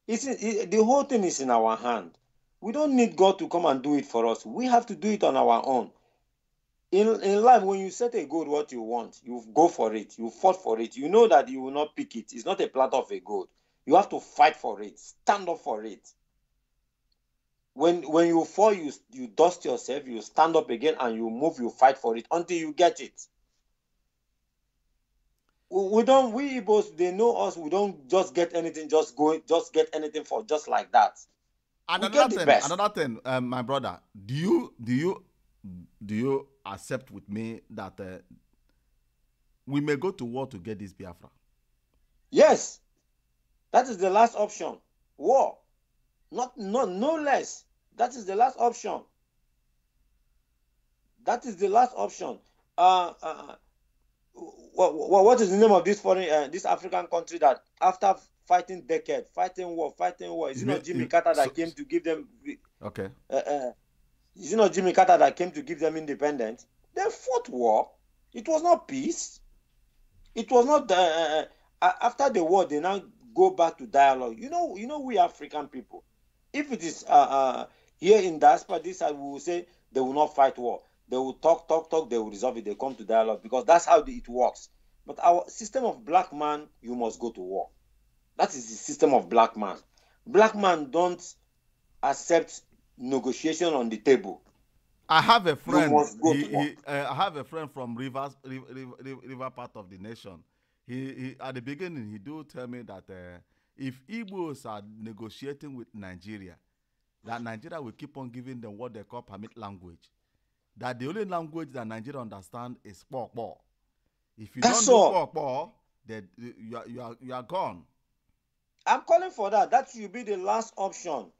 The whole thing is in our hand. We don't need God to come and do it for us. We have to do it on our own. In life, when you set a goal, what you want, you go for it. You fought for it. You know that you will not pick it. It's not a platter of a gold. You have to fight for it. Stand up for it. When you fall, you dust yourself. You stand up again and you move. You fight for it until you get it. We Igbos, they know us. We don't just get anything, just get anything for just like that. And another thing, my brother, do you accept with me that we may go to war to get this Biafra? Yes, that is the last option. War, no less. That is the last option. That is the last option. What is the name of this this African country that after fighting war? Is it not Jimmy Carter that came to give them? Okay. Is it not Jimmy Carter that came to give them independence? They fought war. It was not peace. It was not. After the war, they now go back to dialogue. You know, we African people. If it is here in diaspora, this side, we will say they will not fight war. They will talk. They will resolve it. They come to dialogue because that's how it works. But our system of black man, you must go to war. That is the system of black man. Black man don't accept negotiation on the table. I have a friend. You must go to war. I have a friend from river part of the nation. He at the beginning he do tell me that if Igbos are negotiating with Nigeria, that Nigeria will keep on giving them what they call permit language. That the only language that Nigeria understand is Pokpo. If you don't do Pokpo, then you are gone. I'm calling for that. That should be the last option.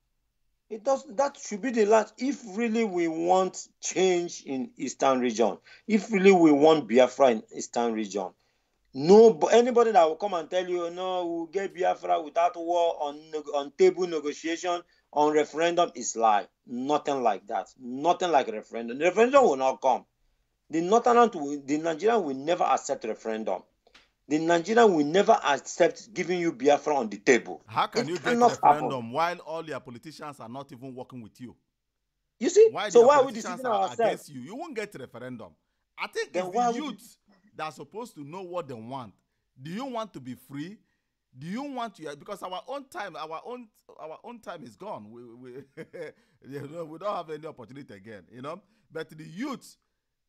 That should be the last. If really we want change in Eastern region, if really we want Biafra in Eastern region, anybody that will come and tell you, no, we'll get Biafra without war, on table negotiation, on referendum, is lie. Nothing like that. Nothing like referendum. The referendum will not come. The Nigerian will never accept referendum. The Nigerian will never accept giving you Biafra on the table. How can you get referendum while all your politicians are not even working with you? You see? Why are we deceiving ourselves? Against you? You won't get referendum. I think it's the youth that are supposed to know what they want. Do you want to be free? Do you want to? Because our own time is gone. We don't have any opportunity again. But the youth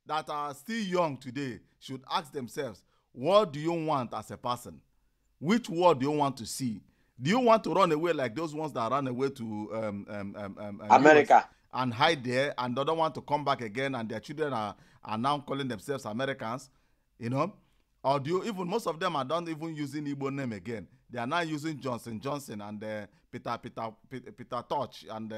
that are still young today should ask themselves, what do you want as a person? Which world do you want to see? Do you want to run away like those ones that ran away to America US and hide there and don't want to come back again, and their children are now calling themselves Americans? Or do you even, most of them are not even using Igbo name again. They are now using Johnson and Peter Touch and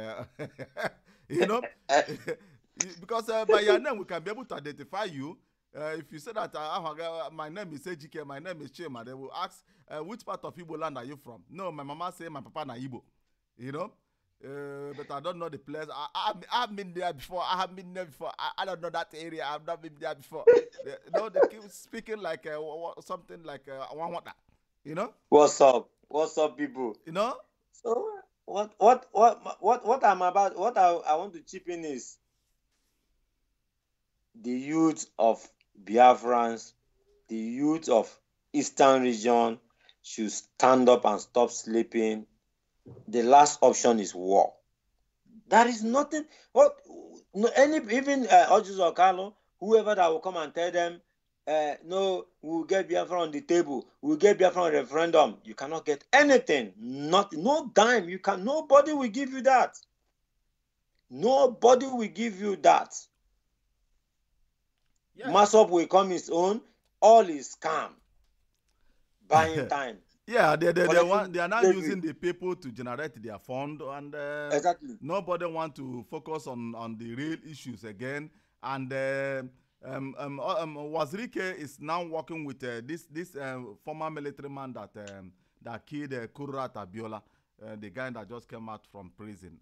because by your name we can be able to identify you. If you say that my name is Ejike, my name is Chema, they will ask which part of Igbo land are you from? No, my mama say my papa na Igbo, but I don't know the place. I've been there before. I don't know that area. I've not been there before. They keep speaking like something like one water. What's up, people? So what I'm about, what I want to chip in is the youth of Biafrans, the youth of Eastern region should stand up and stop sleeping. The last option is war. There is nothing. Even Ojus or Carlo, whoever that will come and tell them, no, we'll get Biafra on the table, we'll get Biafra on referendum. You cannot get anything. No dime. Nobody will give you that. Nobody will give you that. Yes. Masop will come his own. All is scam. Buying time. Yeah, they are now using the people to generate their fund, and exactly. Nobody want to focus on the real issues again. And Wazirike is now working with this former military man that killed Kurat Abiola, the guy that just came out from prison.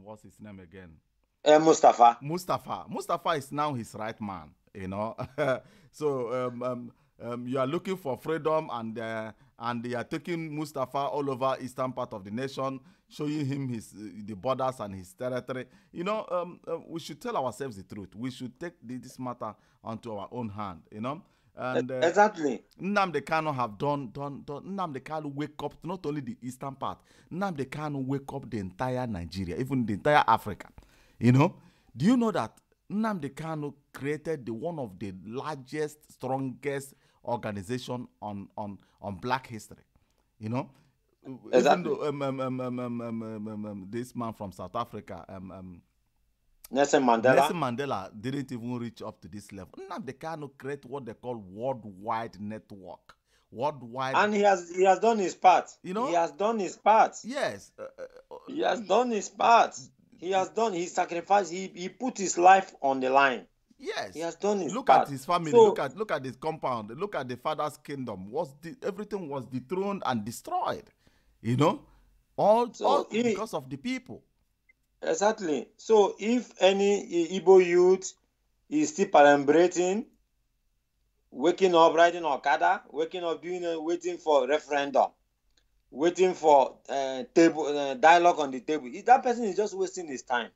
What's his name again? Mustafa. Mustafa is now his right man, So you are looking for freedom, and they are taking Mustafa all over eastern part of the nation, showing him the borders and his territory. We should tell ourselves the truth. We should take this matter onto our own hand. And exactly. Nnamdi Kanu have done. Nnamdi Kanu wake up not only the eastern part. Nnamdi Kanu wake up the entire Nigeria, even the entire Africa. Do you know that Nnamdi Kanu created one of the largest, strongest organization on Black history? Exactly. Even though this man from South Africa, Nelson Mandela didn't even reach up to this level. Nnamdi Kanu created what they call worldwide network. Worldwide, and he has done his part. He has done his part. Yes, he has done his part. He sacrificed, he put his life on the line. Yes. He has done his part. Look at his family, look at his compound, look at the father's kingdom. Everything was dethroned and destroyed. All because of the people. Exactly. So if any Igbo youth is still perambulating, waking up, riding Okada, waking up, waiting for referendum, waiting for dialogue on the table, that person is just wasting his time.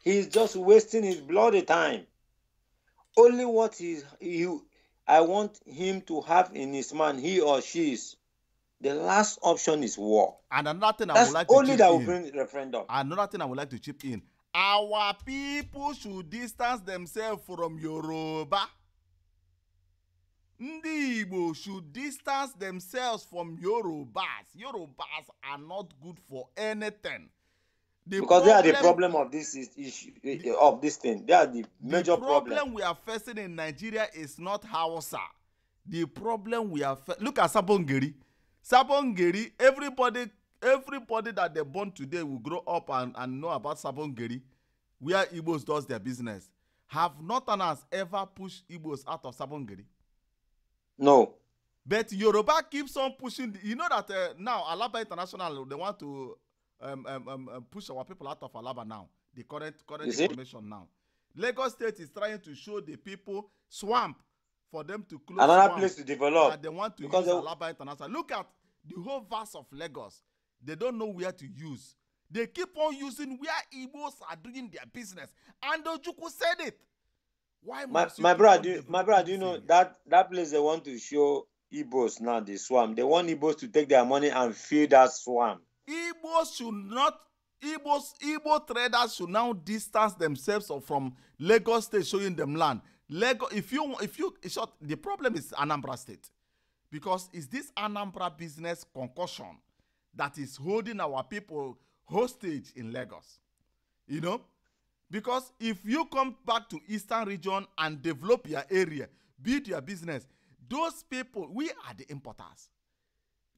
He's just wasting his bloody time. Only what I want him to have in his mind, he or she is, the last option is war. And another thing I That's would like to only chip that will in. bring referendum. Another thing I would like to chip in. Our people should distance themselves from Yoruba. Ndi Igbo should distance themselves from Yorubas. Yorubas are not good for anything. Because they are the problem of this issue, of this thing. They are the major problem. The problem we are facing in Nigeria is not Hausa. The problem we are look at Sabongeri. Sabongeri, everybody that they born today will grow up and know about Sabongeri, where Igbos does their business. Have Northerners ever pushed Igbos out of Sabongeri? No. But Yoruba keeps on pushing. You know that now Alaba International, they want to push our people out of Alaba now. The current information now. Lagos State is trying to show the people swamp for them to close another place to develop. That they want to use Alaba International. Look at the whole verse of Lagos. They don't know where to use. They keep on using where Igbos are doing their business. And Ojukwu said it. Why my brother, do you know that place they want to show Igbos now, the swamp? They want Igbos to take their money and fill that swamp. Igbos should not. Igbo traders should now distance themselves from Lagos State showing them land. If you short, the problem is Anambra State, because it's this Anambra business concussion that is holding our people hostage in Lagos. You know, because if you come back to Eastern region and develop your area, build your business, those people, we are the importers.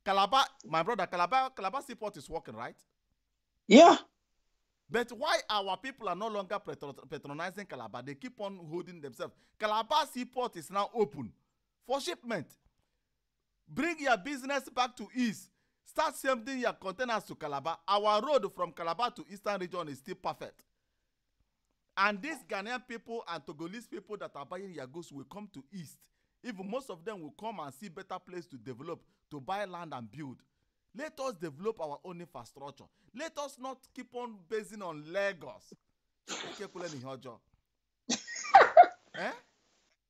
Calabar, my brother, Calabar seaport is working, right? Yeah. But why our people are no longer patronizing Calabar? They keep on holding themselves. Calabar seaport is now open for shipment. Bring your business back to East. Start sending your containers to Calabar. Our road from Calabar to Eastern region is still perfect. And these Ghanaian people and Togolese people that are buying your goods will come to East. Even most of them will come and see better place to develop, to buy land and build. Let us develop our own infrastructure. Let us not keep on basing on Lagos. Eh?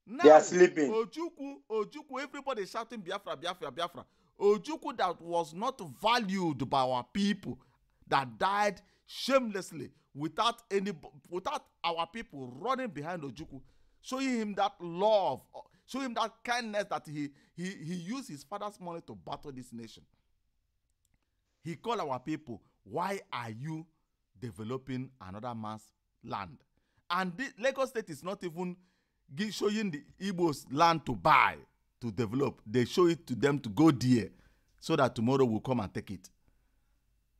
Now, they are sleeping. Ojukwu, everybody is shouting Biafra, Biafra, Biafra. Ojukwu that was not valued by our people, that died shamelessly without our people running behind Ojukwu, showing him that love, showing him that kindness, that he used his father's money to battle this nation. He called our people, why are you developing another man's land? And Lagos State is not even showing the Igbos land to buy, to develop. They show it to them to go there so that tomorrow we'll come and take it.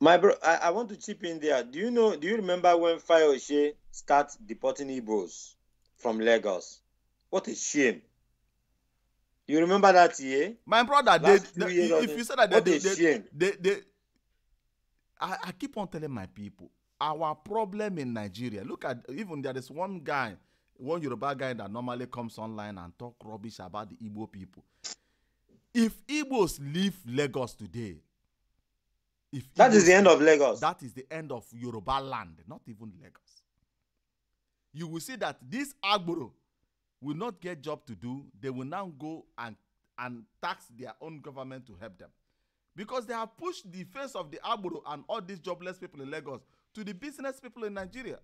My bro, I want to chip in there. Do you remember when Fayose started deporting Igbos from Lagos? What a shame. You remember that year? My brother, if you said that, I keep on telling my people, our problem in Nigeria, look at, even there is one Yoruba guy that normally comes online and talk rubbish about the Igbo people. If Igbos leave Lagos today, that is the end of Lagos. That is the end of Yoruba land, not even Lagos. You will see that this Agboro will not get job to do. They will now go and tax their own government to help them. Because they have pushed the face of the Agboro and all these jobless people in Lagos to the business people in Nigeria,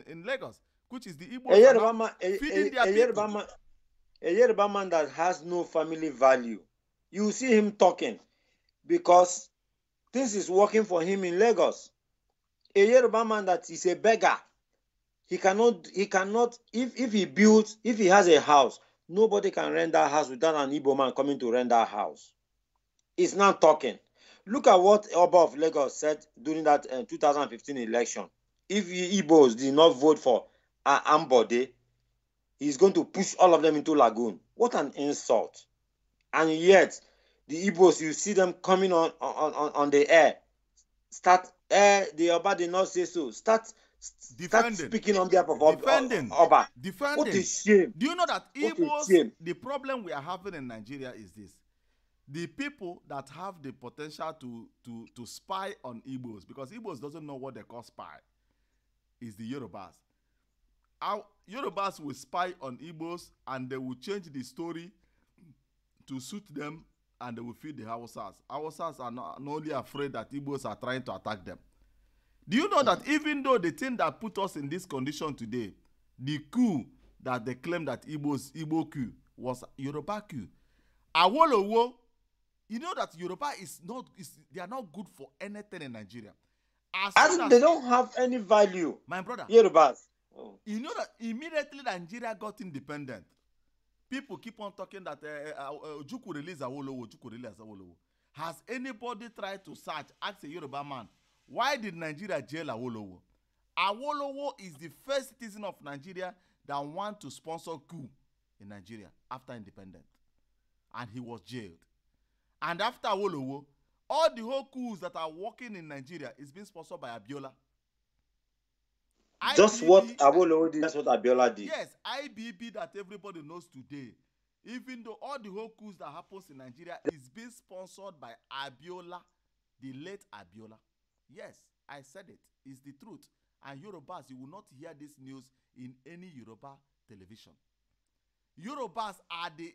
in Lagos, which is the Igbo. A Yoruba man that has no family value. You see him talking because this is working for him in Lagos. A Yoruba man that is a beggar. He cannot, if he has a house, nobody can rent that house without an Igbo man coming to rent that house. He's not talking. Look at what Oba of Lagos said during that 2015 election. If Igbos did not vote for Ambode, he's going to push all of them into Lagoon. What an insult. And yet, the Igbos, you see them coming on the air. The Oba did not say so. Start speaking on behalf of Oba. Defending. What a shame. Do you know that Igbos, the problem we are having in Nigeria is this? The people that have the potential to spy on Igbos, because Igbos doesn't know what they call spy, is the Yorubas. Our Yorubas will spy on Igbos and they will change the story to suit them, and they will feed the Hausas. Hausas are not only afraid that Igbos are trying to attack them. Do you know that even though the thing that put us in this condition today, the coup that they claim that Igbo coup was Yoruba coup. Awolowo, you know that Yoruba they are not good for anything in Nigeria. They don't have any value. My brother. Yorubas. Oh. You know that immediately Nigeria got independent, people keep on talking that Ojukwu release Awolowo, Ojukwu release Awolowo. Has anybody tried to search, ask a Yoruba man, why did Nigeria jail Awolowo? Awolowo is the first citizen of Nigeria that want to sponsor coup in Nigeria after independence. And he was jailed. And after Awolowo, all the whole coups that are working in Nigeria is being sponsored by Abiola. Just what Awolowo did, that's what Abiola did. Yes, IBB that everybody knows today, even though all the whole coups that happens in Nigeria is being sponsored by Abiola, the late Abiola. Yes, I said it. It's the truth. And Yorubas, you will not hear this news in any Yoruba television. Yorubas are the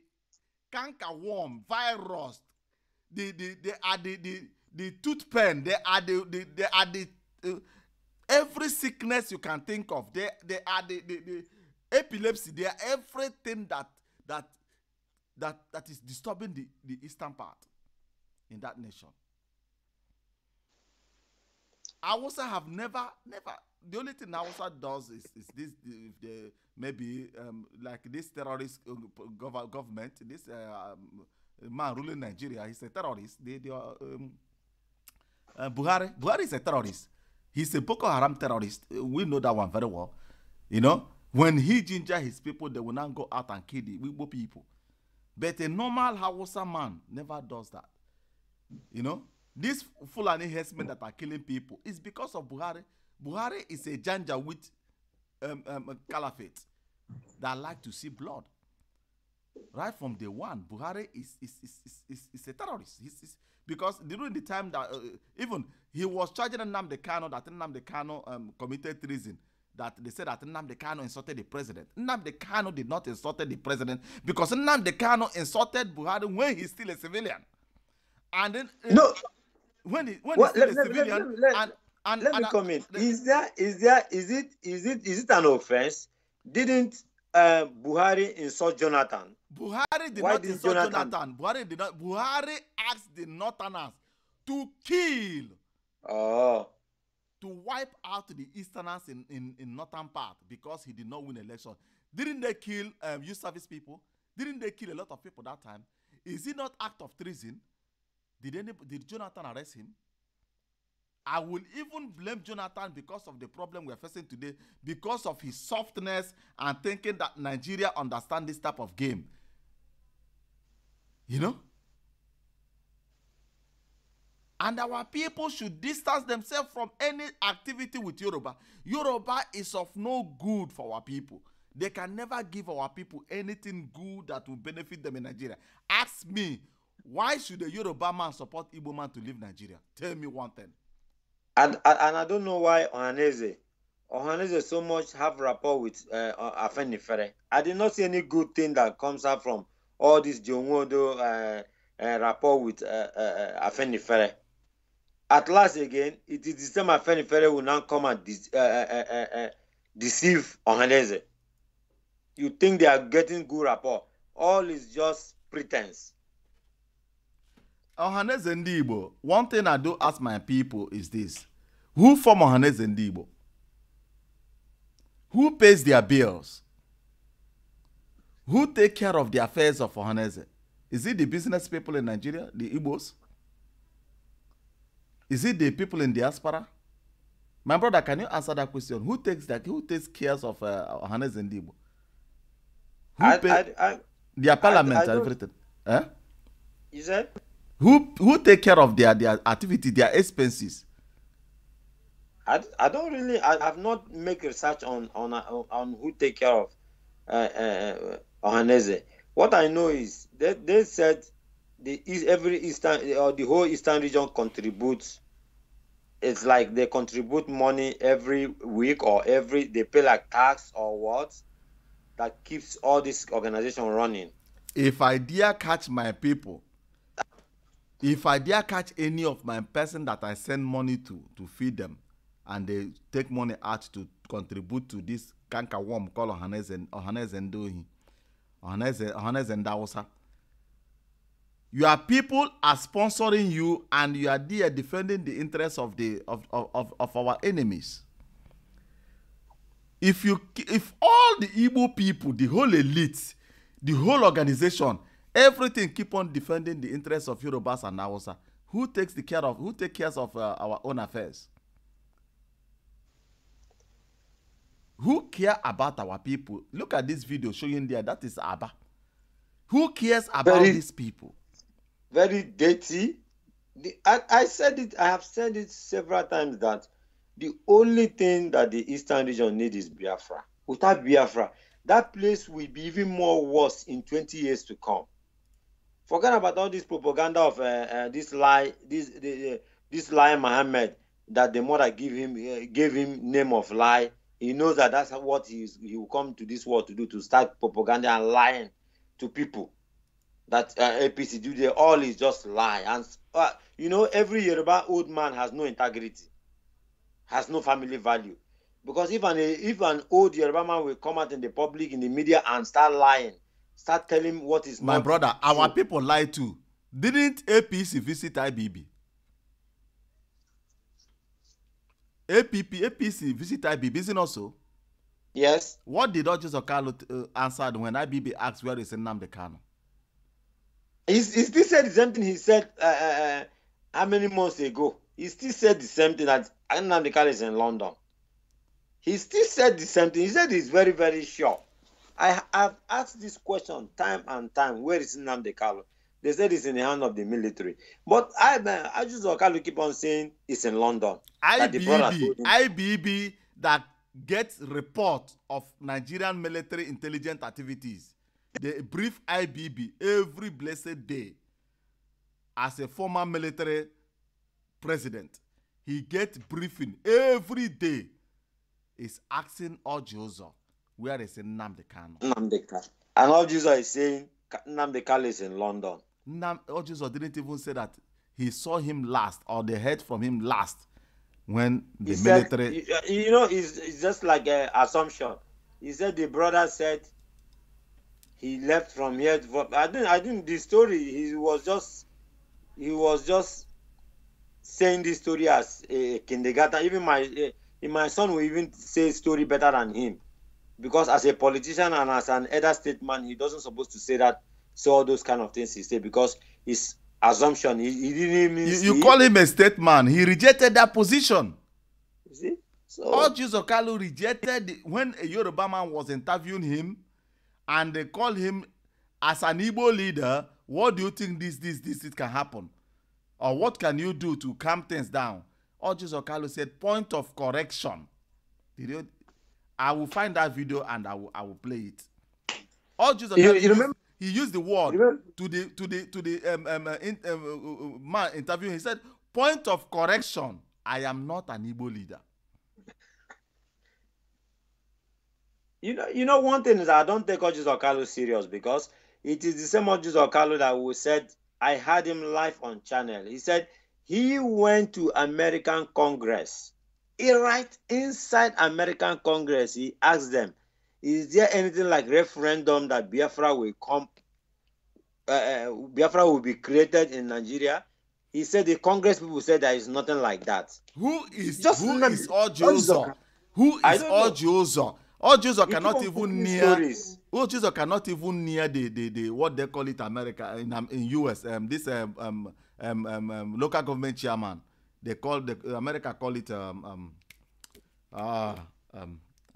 cankerworm, virus. They are the tooth pen. They are the every sickness you can think of. They are the epilepsy. They are everything that is disturbing the eastern part in that nation. Hausa have never. The only thing Hausa does is this. Maybe like this terrorist government. This man ruling Nigeria. He's a terrorist. Buhari is a terrorist. He's a Boko Haram terrorist. We know that one very well. You know, when he ginger his people, they will not go out and kill the Igbo people. But a normal Hausa man never does that. You know, these Fulani herdsmen that are killing people is because of Buhari. Buhari is a janja with caliphate that like to see blood. Right from day one, Buhari is a terrorist. Because during the time that even he was charging Nnamdi Kanu that Nnamdi Kanu committed treason, that they said that Nnamdi Kanu insulted the president. Nnamdi Kanu did not insult the president because Nnamdi Kanu insulted Buhari when he's still a civilian. And then when he's still a civilian, let me comment. Is it an offense? Didn't Buhari insult Jonathan? Buhari did not insult Jonathan. Buhari did not. Buhari asked the Northerners to kill. Oh. To wipe out the Easterners in northern part because he did not win election. Didn't they kill youth service people? Didn't they kill a lot of people that time? Is it not act of treason? Did Jonathan arrest him? I will even blame Jonathan because of the problem we are facing today, because of his softness and thinking that Nigeria understands this type of game. You know? And our people should distance themselves from any activity with Yoruba. Yoruba is of no good for our people. They can never give our people anything good that will benefit them in Nigeria. Ask me, why should a Yoruba man support Igbo man to leave Nigeria? Tell me one thing. And I don't know why Ohaneze so much have rapport with Afenifere. I did not see any good thing that comes out from all this Jongodo rapport with Afenifere. At last again, it is the same Afenifere will now come and deceive Ohaneze. You think they are getting good rapport. All is just pretense. Ohaneze Ndi Igbo, one thing I do ask my people is this. Who form Ohaneze Ndi Igbo? Who pays their bills? Who take care of the affairs of Ohaneze? Is it the business people in Nigeria, the Igbos? Is it the people in diaspora? My brother, can you answer that question? Who takes care of Ohaneze Ndi Igbo? Their parliament and everything. Eh? You said? Who take care of their activity, their expenses? I don't really. I have not make research on who take care of Ohaneze. What I know is they said every eastern or the whole eastern region contributes. It's like they contribute money every week or they pay like tax or what that keeps all this organization running. If I dare catch my people, if I dare catch any of my person that I send money to feed them, and they take money out to contribute to this canker worm called Ohaneze and Dohi, Ohaneze and Dawsa, your people are sponsoring you, and you are there defending the interests of our enemies. If all the Igbo people, the whole elite, the whole organization, everything keep on defending the interests of Yorubas and Hausa, who takes care of our own affairs? Who care about our people? Look at this video showing there. That is Abba. Who cares about these people? Very dirty. I said it. I have said it several times that the only thing that the Eastern region needs is Biafra. Without Biafra, that place will be even more worse in 20 years to come. Forget about all this propaganda of this lie Muhammad, that the mother gave him name of lie. He knows that that's what he will come to this world to do, to start propaganda and lying to people. That APC do there, all is just lie. And you know, every Yoruba old man has no integrity, has no family value. Because if an old Yoruba man will come out in the public, in the media, and start lying, start telling what is my not brother, true. Our people lie too. Didn't APC visit IBB? APC visit IBB, isn't also? Yes. What did Ojus Okalo answer when IBB asked where is Nnamdi Kanu? He still said the same thing he said how many months ago. He still said the same thing, that Nnamdi Kanu is in London. He still said the same thing. He said he's very, very sure. I have asked this question time and time. Where is Nnamdi Kanu? They said it's in the hand of the military. But I just keep on saying it's in London. IBB that gets report of Nigerian military intelligence activities. They brief IBB every blessed day. As a former military president, he gets briefing every day. He's asking Ojozo, where is Nnamdi Kanu? Nnamdi Kanu. And Ojozo is saying Nnamdi Kanu is in London. Ojozo didn't even say that he saw him last, or they heard from him last when the military. You know, it's just like an assumption. He said the brother said he left from here. I didn't. The story. He was just saying this story as a kindergarten. Even my son will even say story better than him, because as a politician and as an elder statesman, he doesn't supposed to say that. So all those kind of things he said, because his assumption, he didn't even you call him a statesman. He rejected that position. You see? So Ojus Okalu rejected when a Yoruba man was interviewing him, and they called him as an Igbo leader. What do you think this can happen? Or what can you do to calm things down? Ojus Okalu said, point of correction. I will find that video and I will play it. Ojus Okalu, you remember? He used the word to the man interviewing. He said, point of correction, I am not an Igbo leader. You know one thing is, I don't take Ojus Okalu serious, because it is the same Ojus Okalu that we said, I had him live on channel. He said he went to American Congress. Right inside American Congress, he asked them, is there anything like referendum that Biafra will come? Biafra will be created in Nigeria. He said the Congress people said there is nothing like that. Who is Ojozo? Who is Ojozo? Ojozo cannot even near. Ojozo cannot even near the what they call it America in US. This local government chairman. They call America call it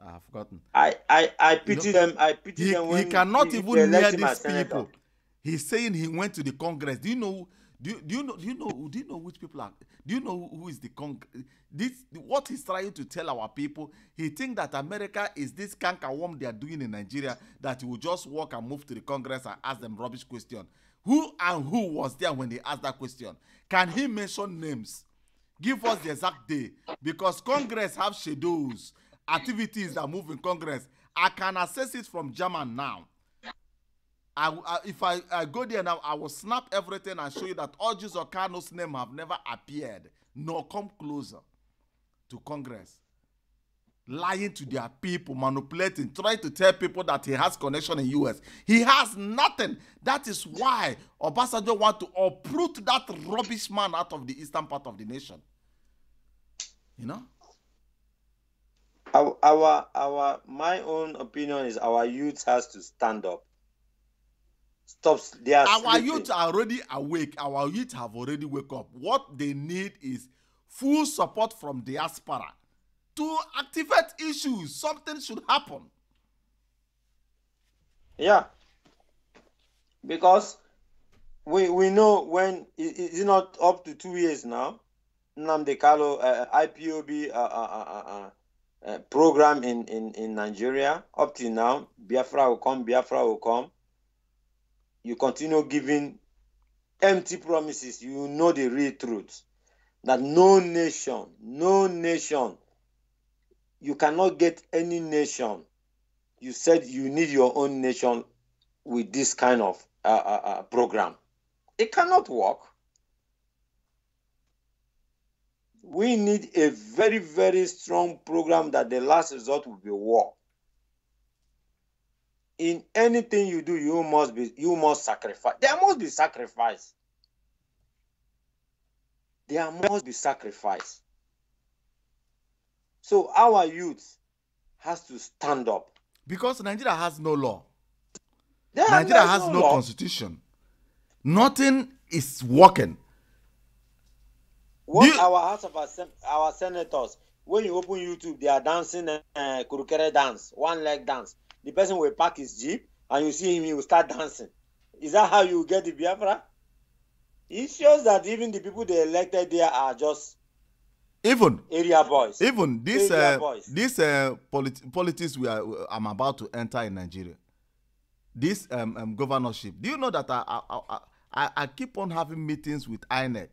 I've forgotten. I pity them. I pity them. When he cannot even near these people. He's saying he went to the Congress. Do you know which people are? Do you know who is the Congress? What he's trying to tell our people, he thinks that America is this canker worm they are doing in Nigeria, that he will just walk and move to the Congress and ask them rubbish question. Who was there when they asked that question? Can he mention names? Give us the exact day, because Congress have schedules, activities that move in Congress. I can access it from German now. If I go there now, I will snap everything and show you that Orji's Okano's name have never appeared, nor come closer to Congress. Lying to their people, manipulating, trying to tell people that he has connection in US. He has nothing. That is why Obasanjo want to uproot that rubbish man out of the eastern part of the nation. You know? My own opinion is our youth has to stand up. Stop. They are our sleeping. youth are already awake. Our youth have already wake up. What they need is full support from diaspora to activate issues. Something should happen. Yeah. Because we know when it's not up to 2 years now. Nnamdi Azikiwe IPOB program in Nigeria up till now. Biafra will come. Biafra will come. You continue giving empty promises. You know the real truth that no nation, you cannot get any nation. You said you need your own nation with this kind of program. It cannot work. We need a very, very strong program that the last result will be war. In anything you do, you must sacrifice. There must be sacrifice. There must be sacrifice. So our youth has to stand up. Because Nigeria has no law. Nigeria has no constitution. Nothing is working. Our senators, when you open YouTube, they are dancing kurukere dance, one leg dance. The person will park his jeep and you see him, he will start dancing. Is that how you get the Biafra? It shows that even the people they elected there are just area boys. Even this politics I'm about to enter in Nigeria. This governorship. Do you know that I keep on having meetings with INEC,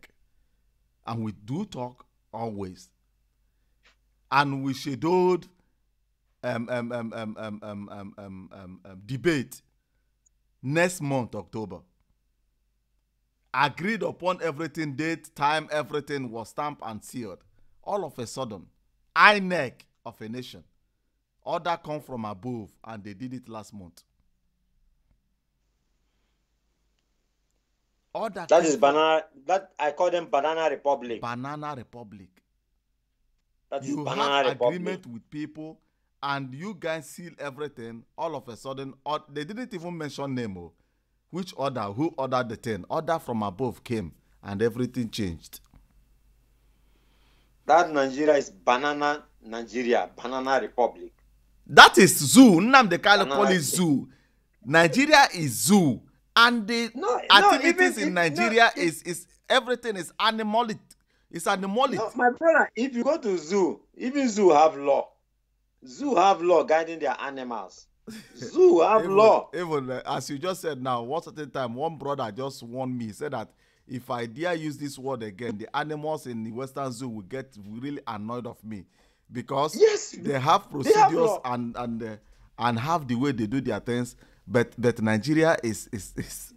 and we do talk always, and we scheduled debate next month, October. Agreed upon everything, date, time, everything was stamped and sealed. All of a sudden, INEC of a nation, order come from above, and they did it last month. That is banana. That I call them Banana Republic. Banana Republic. That is you Banana have Republic. agreement with people, and you guys seal everything. All of a sudden, they didn't even mention name. Which order? Who ordered the thing? Order from above came, and everything changed. That Nigeria is Banana Nigeria, Banana Republic. That is zoo. Nnamdi Azikiwe call it zoo. Nigeria is zoo. And the activities in Nigeria is everything is animalic. It's animalic. No, my brother, if you go to zoo, even zoo have law. Zoo have law guiding their animals. Zoo have law. Even as you just said now, one certain time, one brother just warned me, said that if I dare use this word again, the animals in the Western Zoo will get really annoyed of me, because they have procedures and have the way they do their things. But Nigeria is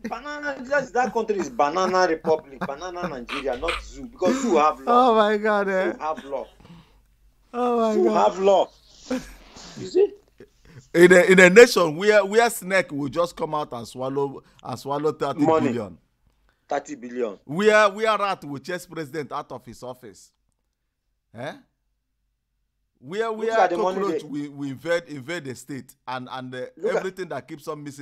banana. That country is Banana Republic, Banana Nigeria, not zoo, because zoo have law. Oh my God! Zoo have law. Oh my zoo God! Have law. You see? In a nation where snake will just come out and swallow 30 billion. 30 billion. Where rat will chase president out of his office. Eh? Where cockroach we invade the state, and everything that keeps on missing